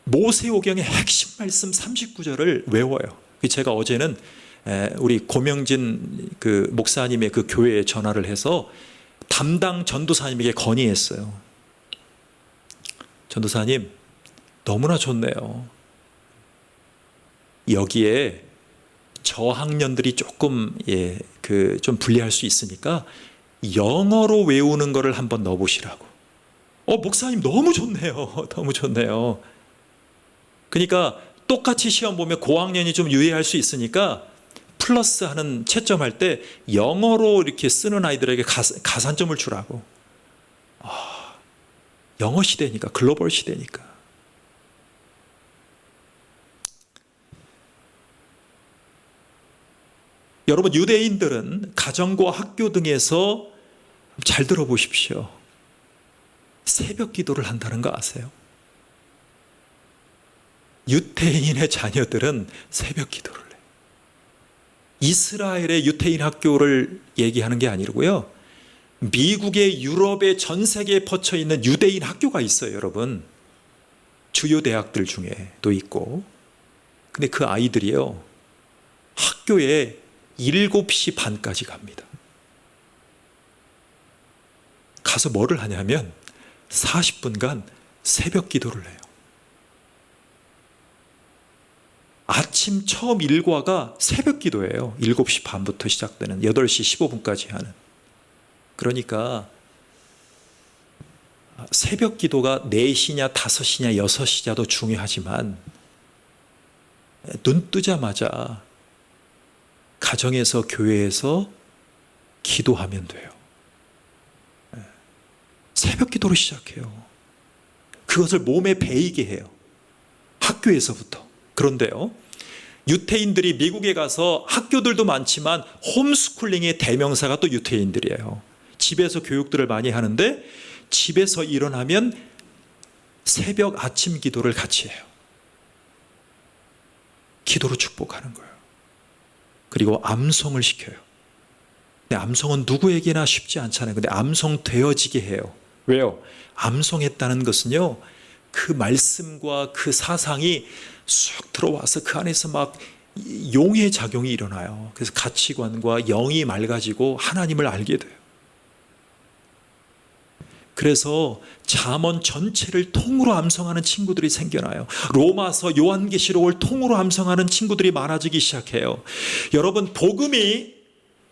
모세오경의 핵심 말씀 39절을 외워요. 제가 어제는 우리 고명진 그 목사님의 그 교회에 전화를 해서 담당 전도사님에게 건의했어요. 전도사님, 너무나 좋네요. 여기에 저학년들이 조금 좀 불리할 수 있으니까 영어로 외우는 거를 한번 넣어보시라고. 목사님 너무 좋네요. 너무 좋네요. 그러니까 똑같이 시험 보면 고학년이 좀 유의할 수 있으니까 플러스 하는 채점할 때 영어로 이렇게 쓰는 아이들에게 가산점을 주라고. 영어 시대니까, 글로벌 시대니까. 여러분, 유대인들은 가정과 학교 등에서 잘 들어보십시오. 새벽 기도를 한다는 거 아세요? 유태인의 자녀들은 새벽 기도를 해요. 이스라엘의 유태인 학교를 얘기하는 게 아니고요, 미국의, 유럽의, 전 세계에 퍼쳐 있는 유대인 학교가 있어요, 여러분. 주요 대학들 중에도 있고. 근데 그 아이들이요, 학교에 7시 반까지 갑니다. 가서 뭐를 하냐면 40분간 새벽 기도를 해요. 아침 처음 일과가 새벽 기도예요. 7시 반부터 시작되는 8시 15분까지 하는. 그러니까 새벽 기도가 4시냐 5시냐 6시냐도 중요하지만 눈 뜨자마자 가정에서, 교회에서 기도하면 돼요. 새벽 기도로 시작해요. 그것을 몸에 배이게 해요. 학교에서부터. 그런데요, 유태인들이 미국에 가서, 학교들도 많지만 홈스쿨링의 대명사가 또 유태인들이에요. 집에서 교육들을 많이 하는데 집에서 일어나면 새벽 아침 기도를 같이 해요. 기도로 축복하는 거예요. 그리고 암송을 시켜요. 근데 암송은 누구에게나 쉽지 않잖아요. 근데 암송 되어지게 해요. 왜요? 암송했다는 것은요, 그 말씀과 그 사상이 쑥 들어와서 그 안에서 막 용의 작용이 일어나요. 그래서 가치관과 영이 맑아지고 하나님을 알게 돼요. 그래서 잠언 전체를 통으로 암송하는 친구들이 생겨나요. 로마서, 요한계시록을 통으로 암송하는 친구들이 많아지기 시작해요. 여러분, 복음이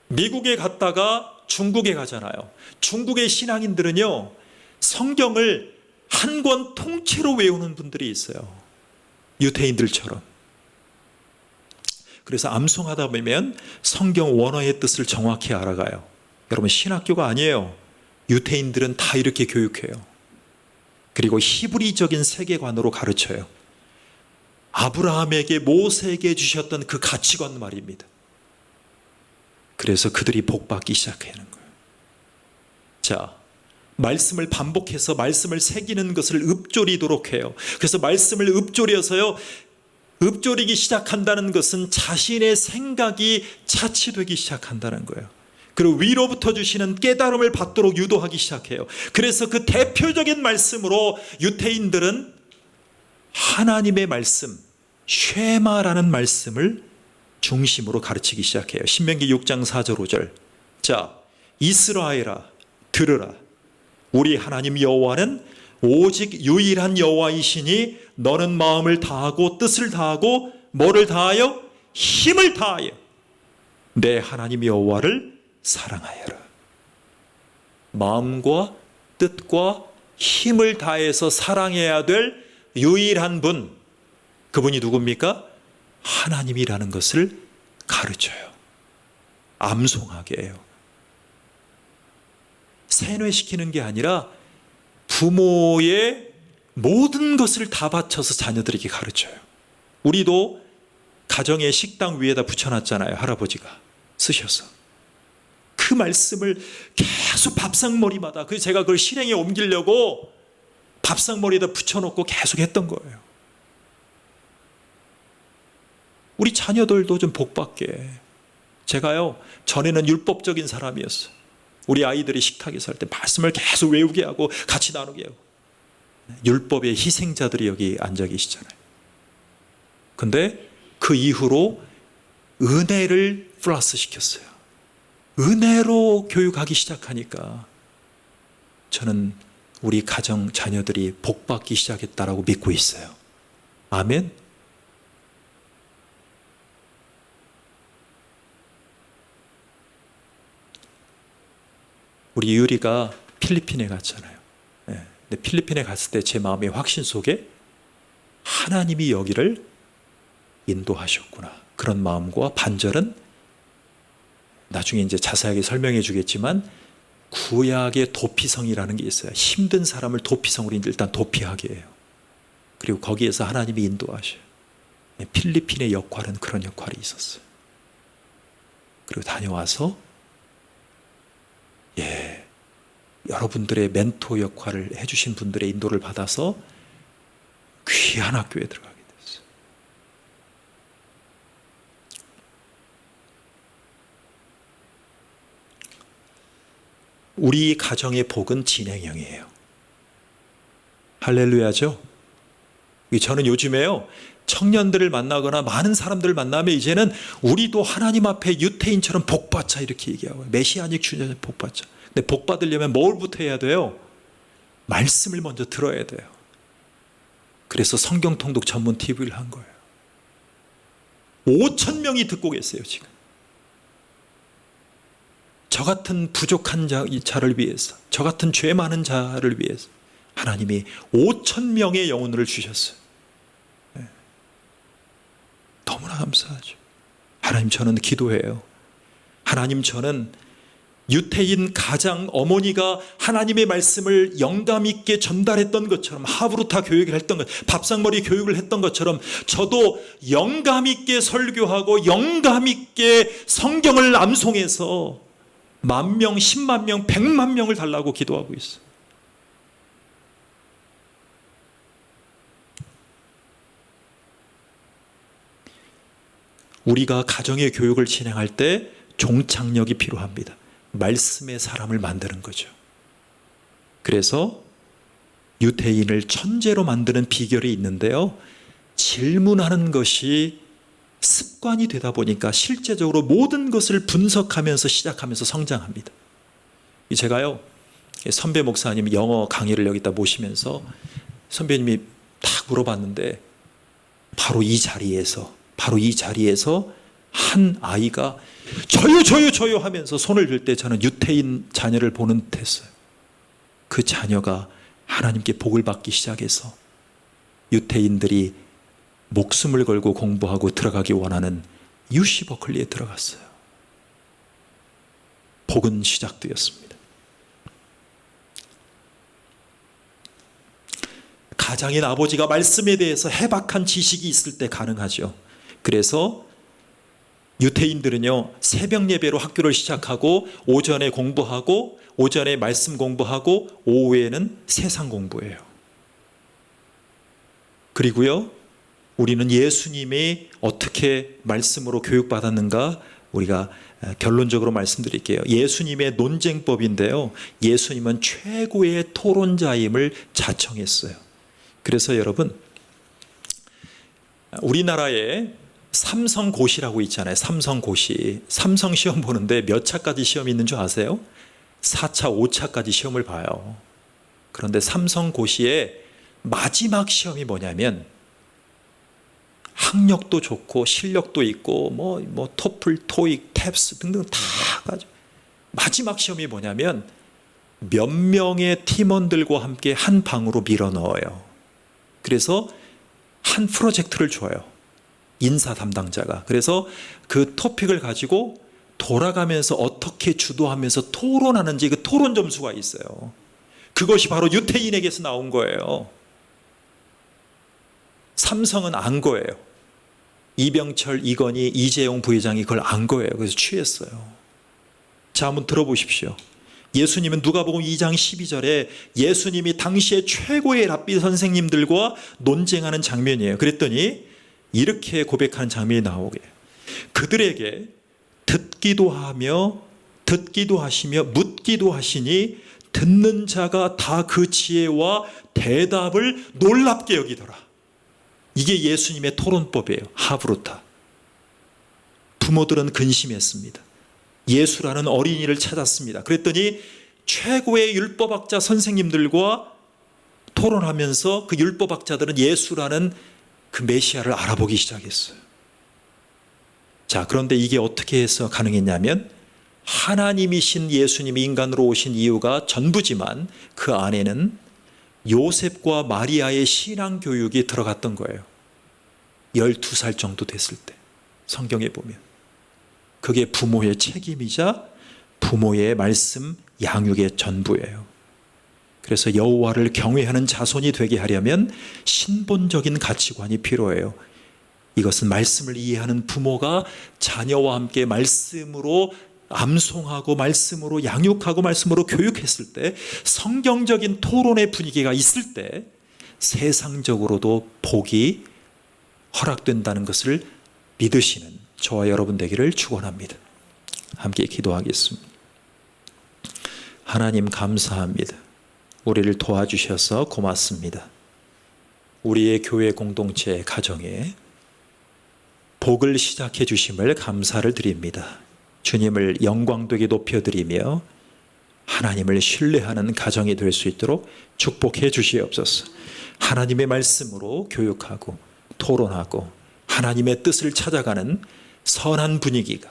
미국에 갔다가 중국에 가잖아요. 중국의 신앙인들은요, 성경을 한 권 통째로 외우는 분들이 있어요. 유태인들처럼. 그래서 암송하다 보면 성경 원어의 뜻을 정확히 알아가요. 여러분, 신학교가 아니에요. 유태인들은 다 이렇게 교육해요. 그리고 히브리적인 세계관으로 가르쳐요. 아브라함에게, 모세에게 주셨던 그 가치관 말입니다. 그래서 그들이 복받기 시작하는 거예요. 자, 말씀을 반복해서 말씀을 새기는 것을 읊조리도록 해요. 그래서 말씀을 읊조려서요, 읊조리기 시작한다는 것은 자신의 생각이 차치되기 시작한다는 거예요. 그리고 위로부터 주시는 깨달음을 받도록 유도하기 시작해요. 그래서 그 대표적인 말씀으로 유태인들은 하나님의 말씀, 쉐마라는 말씀을 중심으로 가르치기 시작해요. 신명기 6장 4절 5절. 자, 이스라엘아 들으라. 우리 하나님 여호와는 오직 유일한 여호와이시니 너는 마음을 다하고 뜻을 다하고 뭐를 다하여? 힘을 다하여 내 하나님 여호와를 사랑하여라. 마음과 뜻과 힘을 다해서 사랑해야 될 유일한 분, 그분이 누굽니까? 하나님이라는 것을 가르쳐요. 암송하게 해요. 세뇌시키는 게 아니라 부모의 모든 것을 다 바쳐서 자녀들에게 가르쳐요. 우리도 가정의 식당 위에다 붙여놨잖아요. 할아버지가 쓰셔서. 그 말씀을 계속 밥상머리마다, 그래서 제가 그걸 실행에 옮기려고 밥상머리에다 붙여놓고 계속 했던 거예요. 우리 자녀들도 좀 복받게 제가요, 전에는 율법적인 사람이었어요. 우리 아이들이 식탁에서 할 때 말씀을 계속 외우게 하고 같이 나누게 하고. 율법의 희생자들이 여기 앉아 계시잖아요. 근데 그 이후로 은혜를 플러스 시켰어요. 은혜로 교육하기 시작하니까 저는 우리 가정 자녀들이 복받기 시작했다라고 믿고 있어요. 아멘. 우리 유리가 필리핀에 갔잖아요. 근데 필리핀에 갔을 때 제 마음의 확신 속에 하나님이 여기를 인도하셨구나. 그런 마음과 반절은 나중에 이제 자세하게 설명해 주겠지만 구약의 도피성이라는 게 있어요. 힘든 사람을 도피성으로 일단 도피하게 해요. 그리고 거기에서 하나님이 인도하셔요. 필리핀의 역할은 그런 역할이 있었어요. 그리고 다녀와서 여러분들의 멘토 역할을 해주신 분들의 인도를 받아서 귀한 학교에 들어가게 됐어요. 우리 가정의 복은 진행형이에요. 할렐루야죠? 저는 요즘에요, 청년들을 만나거나 많은 사람들을 만나면 이제는 우리도 하나님 앞에 유태인처럼 복받자 이렇게 얘기하고, 메시아닉 주년 복받자. 근데 복받으려면 뭘부터 해야 돼요? 말씀을 먼저 들어야 돼요. 그래서 성경 통독 전문 TV를 한 거예요. 5,000명이 듣고 계세요 지금. 저 같은 부족한 자를 위해서, 저 같은 죄 많은 자를 위해서 하나님이 5,000명의 영혼을 주셨어요. 너무나 감사하죠. 하나님, 저는 기도해요. 하나님, 저는 유태인 가장 어머니가 하나님의 말씀을 영감 있게 전달했던 것처럼, 하브루타 교육을 했던 것, 밥상머리 교육을 했던 것처럼 저도 영감 있게 설교하고 영감 있게 성경을 암송해서 10,000명, 10만 명, 100만 명을 달라고 기도하고 있어요. 우리가 가정의 교육을 진행할 때 종착역이 필요합니다. 말씀의 사람을 만드는 거죠. 그래서 유태인을 천재로 만드는 비결이 있는데요, 질문하는 것이 습관이 되다 보니까 실제적으로 모든 것을 분석하면서 시작하면서 성장합니다. 제가요, 선배 목사님 영어 강의를 여기다 모시면서 선배님이 딱 물어봤는데 바로 이 자리에서 한 아이가 저요 하면서 손을 들 때 저는 유태인 자녀를 보는 듯 했어요. 그 자녀가 하나님께 복을 받기 시작해서 유태인들이 목숨을 걸고 공부하고 들어가기 원하는 UC 버클리에 들어갔어요. 복은 시작되었습니다. 가장인 아버지가 말씀에 대해서 해박한 지식이 있을 때 가능하죠. 그래서 유태인들은요, 새벽 예배로 학교를 시작하고 오전에 공부하고, 오전에 말씀 공부하고, 오후에는 세상 공부예요. 그리고요, 우리는 예수님이 어떻게 말씀으로 교육받았는가 우리가 결론적으로 말씀드릴게요. 예수님의 논쟁법인데요, 예수님은 최고의 토론자임을 자청했어요. 그래서 여러분, 우리나라에 삼성고시라고 있잖아요. 삼성고시. 삼성 시험 보는데 몇 차까지 시험이 있는 줄 아세요? 4차, 5차까지 시험을 봐요. 그런데 삼성고시의 마지막 시험이 뭐냐면, 학력도 좋고 실력도 있고 뭐 토플, 토익, 탭스 등등 다 가지고, 마지막 시험이 뭐냐면 몇 명의 팀원들과 함께 한 방으로 밀어 넣어요. 그래서 한 프로젝트를 줘요, 인사 담당자가. 그래서 그 토픽을 가지고 돌아가면서 어떻게 주도하면서 토론하는지 그 토론 점수가 있어요. 그것이 바로 유태인에게서 나온 거예요. 삼성은 안 거예요. 이병철, 이건희, 이재용 부회장이 그걸 안 거예요. 그래서 취했어요. 자, 한번 들어보십시오. 예수님은 누가복음 2장 12절에 예수님이 당시에 최고의 랍비 선생님들과 논쟁하는 장면이에요. 그랬더니 이렇게 고백하는 장면이 나오게, 그들에게 듣기도 하시며 묻기도 하시니 듣는 자가 다 그 지혜와 대답을 놀랍게 여기더라. 이게 예수님의 토론법이에요. 하브루타. 부모들은 근심했습니다. 예수라는 어린이를 찾았습니다. 그랬더니 최고의 율법학자 선생님들과 토론하면서 그 율법학자들은 예수라는 그 메시아를 알아보기 시작했어요. 자, 그런데 이게 어떻게 해서 가능했냐면 하나님이신 예수님이 인간으로 오신 이유가 전부지만 그 안에는 요셉과 마리아의 신앙 교육이 들어갔던 거예요. 12살 정도 됐을 때 성경에 보면 그게 부모의 책임이자 부모의 말씀 양육의 전부예요. 그래서 여호와를 경외하는 자손이 되게 하려면 신본적인 가치관이 필요해요. 이것은 말씀을 이해하는 부모가 자녀와 함께 말씀으로 암송하고 말씀으로 양육하고 말씀으로 교육했을 때, 성경적인 토론의 분위기가 있을 때 세상적으로도 복이 허락된다는 것을 믿으시는 저와 여러분 되기를 축원합니다. 함께 기도하겠습니다. 하나님 감사합니다. 우리를 도와주셔서 고맙습니다. 우리의 교회 공동체 가정에 복을 시작해 주심을 감사를 드립니다. 주님을 영광되게 높여드리며 하나님을 신뢰하는 가정이 될 수 있도록 축복해 주시옵소서. 하나님의 말씀으로 교육하고 토론하고 하나님의 뜻을 찾아가는 선한 분위기가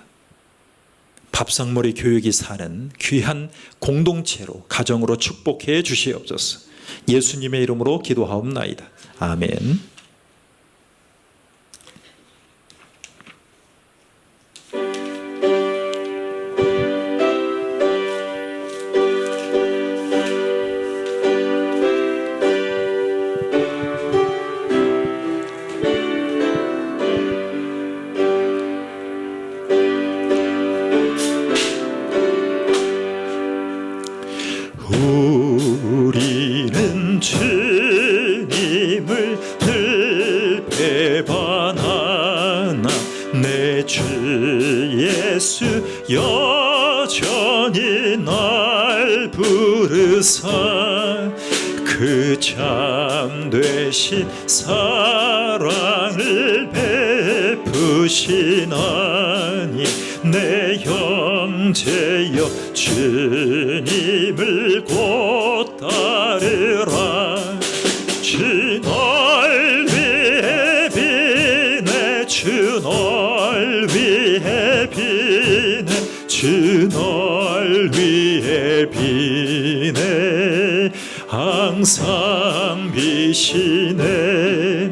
밥상머리 교육이 사는 귀한 공동체로 가정으로 축복해 주시옵소서. 예수님의 이름으로 기도하옵나이다. 아멘. 우리는 주님을 늘 배반하나 내 주 예수 여전히 날 부르사 그 참되신 사랑을 베푸시나니 내 형제여 주님을 곧 따르라. 주 널 위해 비네 주 널 위해 비네 주 널 위해 비네 항상 비시네.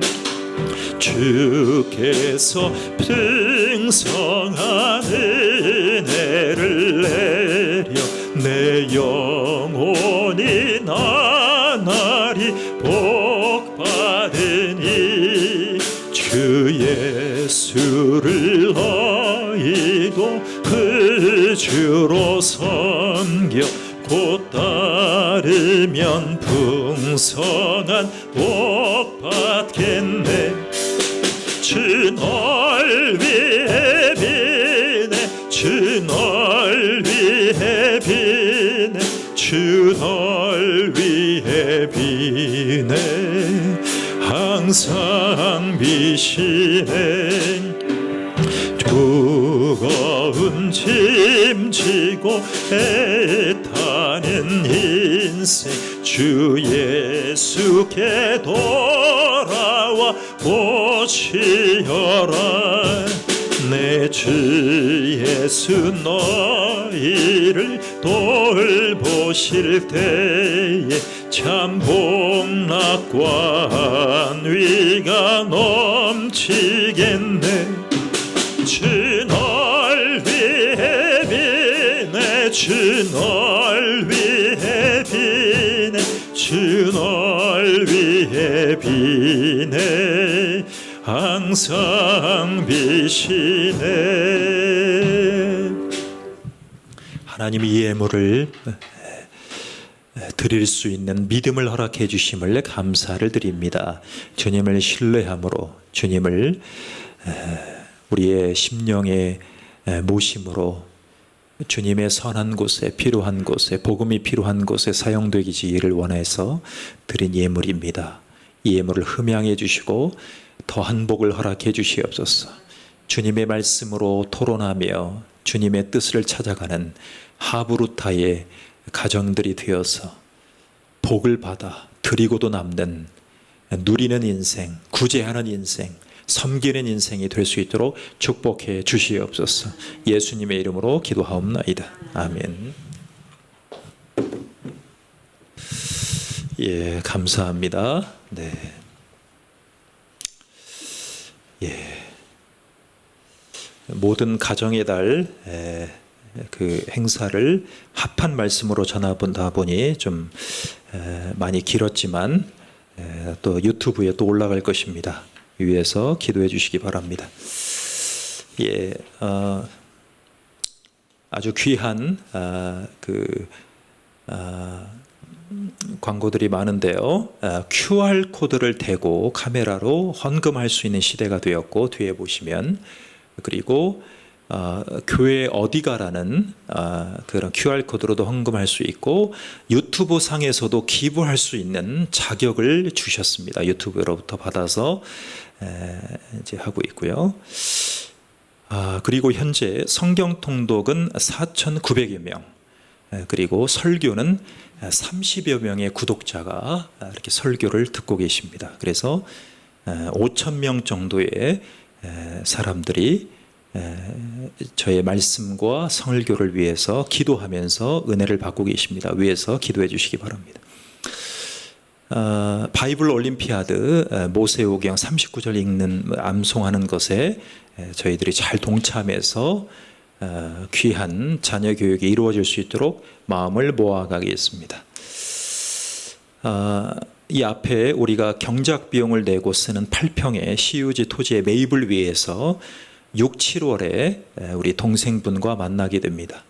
주께서 풍성한 은혜를 내려 내 영혼이 나날이 복받으니 주 예수를 너희도 그 주로 섬겨 곧 따르면 풍성한 복 받겠네. 주 널 위해 비네 주 널 위해 비네 주 널 위해 비네 항상 비시네. 무거운 짐 지고 애타는 인생 주 예수께 돌아와 보시어라. 내 주 예수 너희를 돌보실 때에 참 복락과 안위가 넘치겠네. 주 널 위해 비네 주 널 위해 비네 주 널 위해 비네 항상 비시네. 하나님이 이 예물을 드릴 수 있는 믿음을 허락해 주심을 감사를 드립니다. 주님을 신뢰함으로 주님을 우리의 심령의 모심으로 주님의 선한 곳에, 필요한 곳에, 복음이 필요한 곳에 사용되기를 원해서 드린 예물입니다. 이 예물을 흠양해 주시고 더한 복을 허락해 주시옵소서. 주님의 말씀으로 토론하며 주님의 뜻을 찾아가는 하브루타의 가정들이 되어서 복을 받아 드리고도 남는, 누리는 인생, 구제하는 인생, 섬기는 인생이 될 수 있도록 축복해 주시옵소서. 예수님의 이름으로 기도하옵나이다. 아멘. 예, 감사합니다. 네. 예. 모든 가정의 달 그 행사를 합한 말씀으로 전해본다 보니 좀 많이 길었지만 또 유튜브에 또 올라갈 것입니다. 위에서 기도해 주시기 바랍니다. 예, 아주 귀한 광고들이 많은데요. QR 코드를 대고 카메라로 헌금할 수 있는 시대가 되었고, 뒤에 보시면, 그리고 교회 어디가라는 그런 QR 코드로도 헌금할 수 있고, 유튜브 상에서도 기부할 수 있는 자격을 주셨습니다. 유튜브로부터 받아서 이제 하고 있고요. 그리고 현재 성경 통독은 4,900여 명, 그리고 설교는 30여 명의 구독자가 이렇게 설교를 듣고 계십니다. 그래서 5,000명 정도의 사람들이 저의 말씀과 설교를 위해서 기도하면서 은혜를 받고 계십니다. 위에서 기도해 주시기 바랍니다. 바이블 올림피아드 모세오경 39절 읽는, 암송하는 것에 저희들이 잘 동참해서 귀한 자녀 교육이 이루어질 수 있도록 마음을 모아가겠습니다. 이 앞에 우리가 경작 비용을 내고 쓰는 8평의 CUG 토지의 매입을 위해서 6, 7월에 우리 동생분과 만나게 됩니다.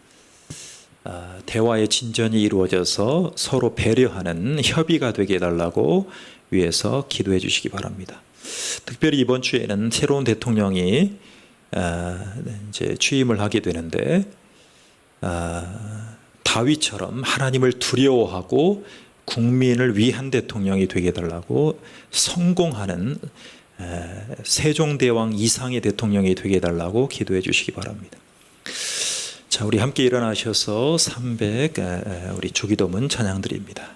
대화의 진전이 이루어져서 서로 배려하는 협의가 되게 해달라고 위해서 기도해 주시기 바랍니다. 특별히 이번 주에는 새로운 대통령이 이제 취임을 하게 되는데, 다윗처럼 하나님을 두려워하고 국민을 위한 대통령이 되게 해달라고, 성공하는 세종대왕 이상의 대통령이 되게 해달라고 기도해 주시기 바랍니다. 자, 우리 함께 일어나셔서 300 우리 주기도문 찬양 드립니다.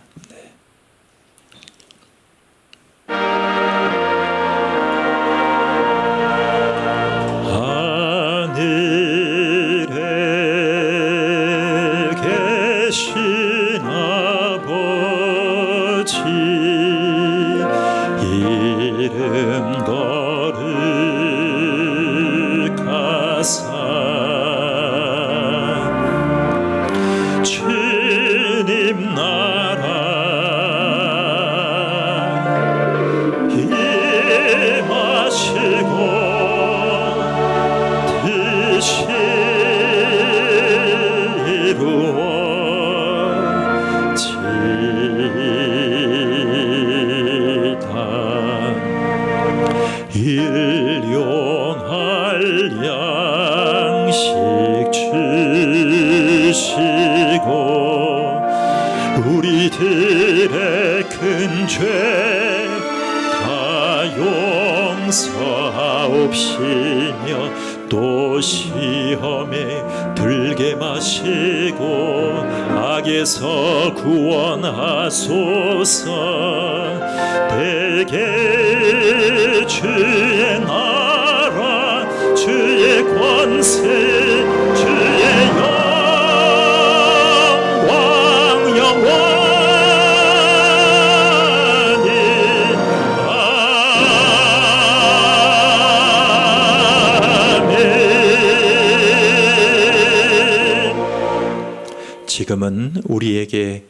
우리들의 큰 죄 다 용서하옵시며 또 시험에 들게 마시고 악에서 구원하소서. 대개 주의 나라 주의 권세 주의 영광 영원히 지금은 우리에게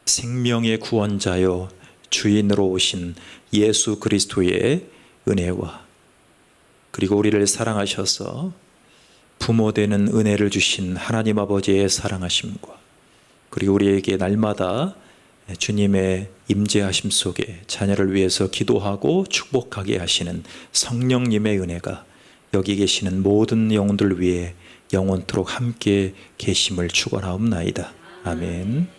생명의 구원자요 주인으로 오신 예수 그리스도의 은혜와, 그리고 우리를 사랑하셔서 부모 되는 은혜를 주신 하나님 아버지의 사랑하심과, 그리고 우리에게 날마다 주님의 임재하심 속에 자녀를 위해서 기도하고 축복하게 하시는 성령님의 은혜가 여기 계시는 모든 영혼들 위해 영원토록 함께 계심을 축원하옵나이다. 아멘.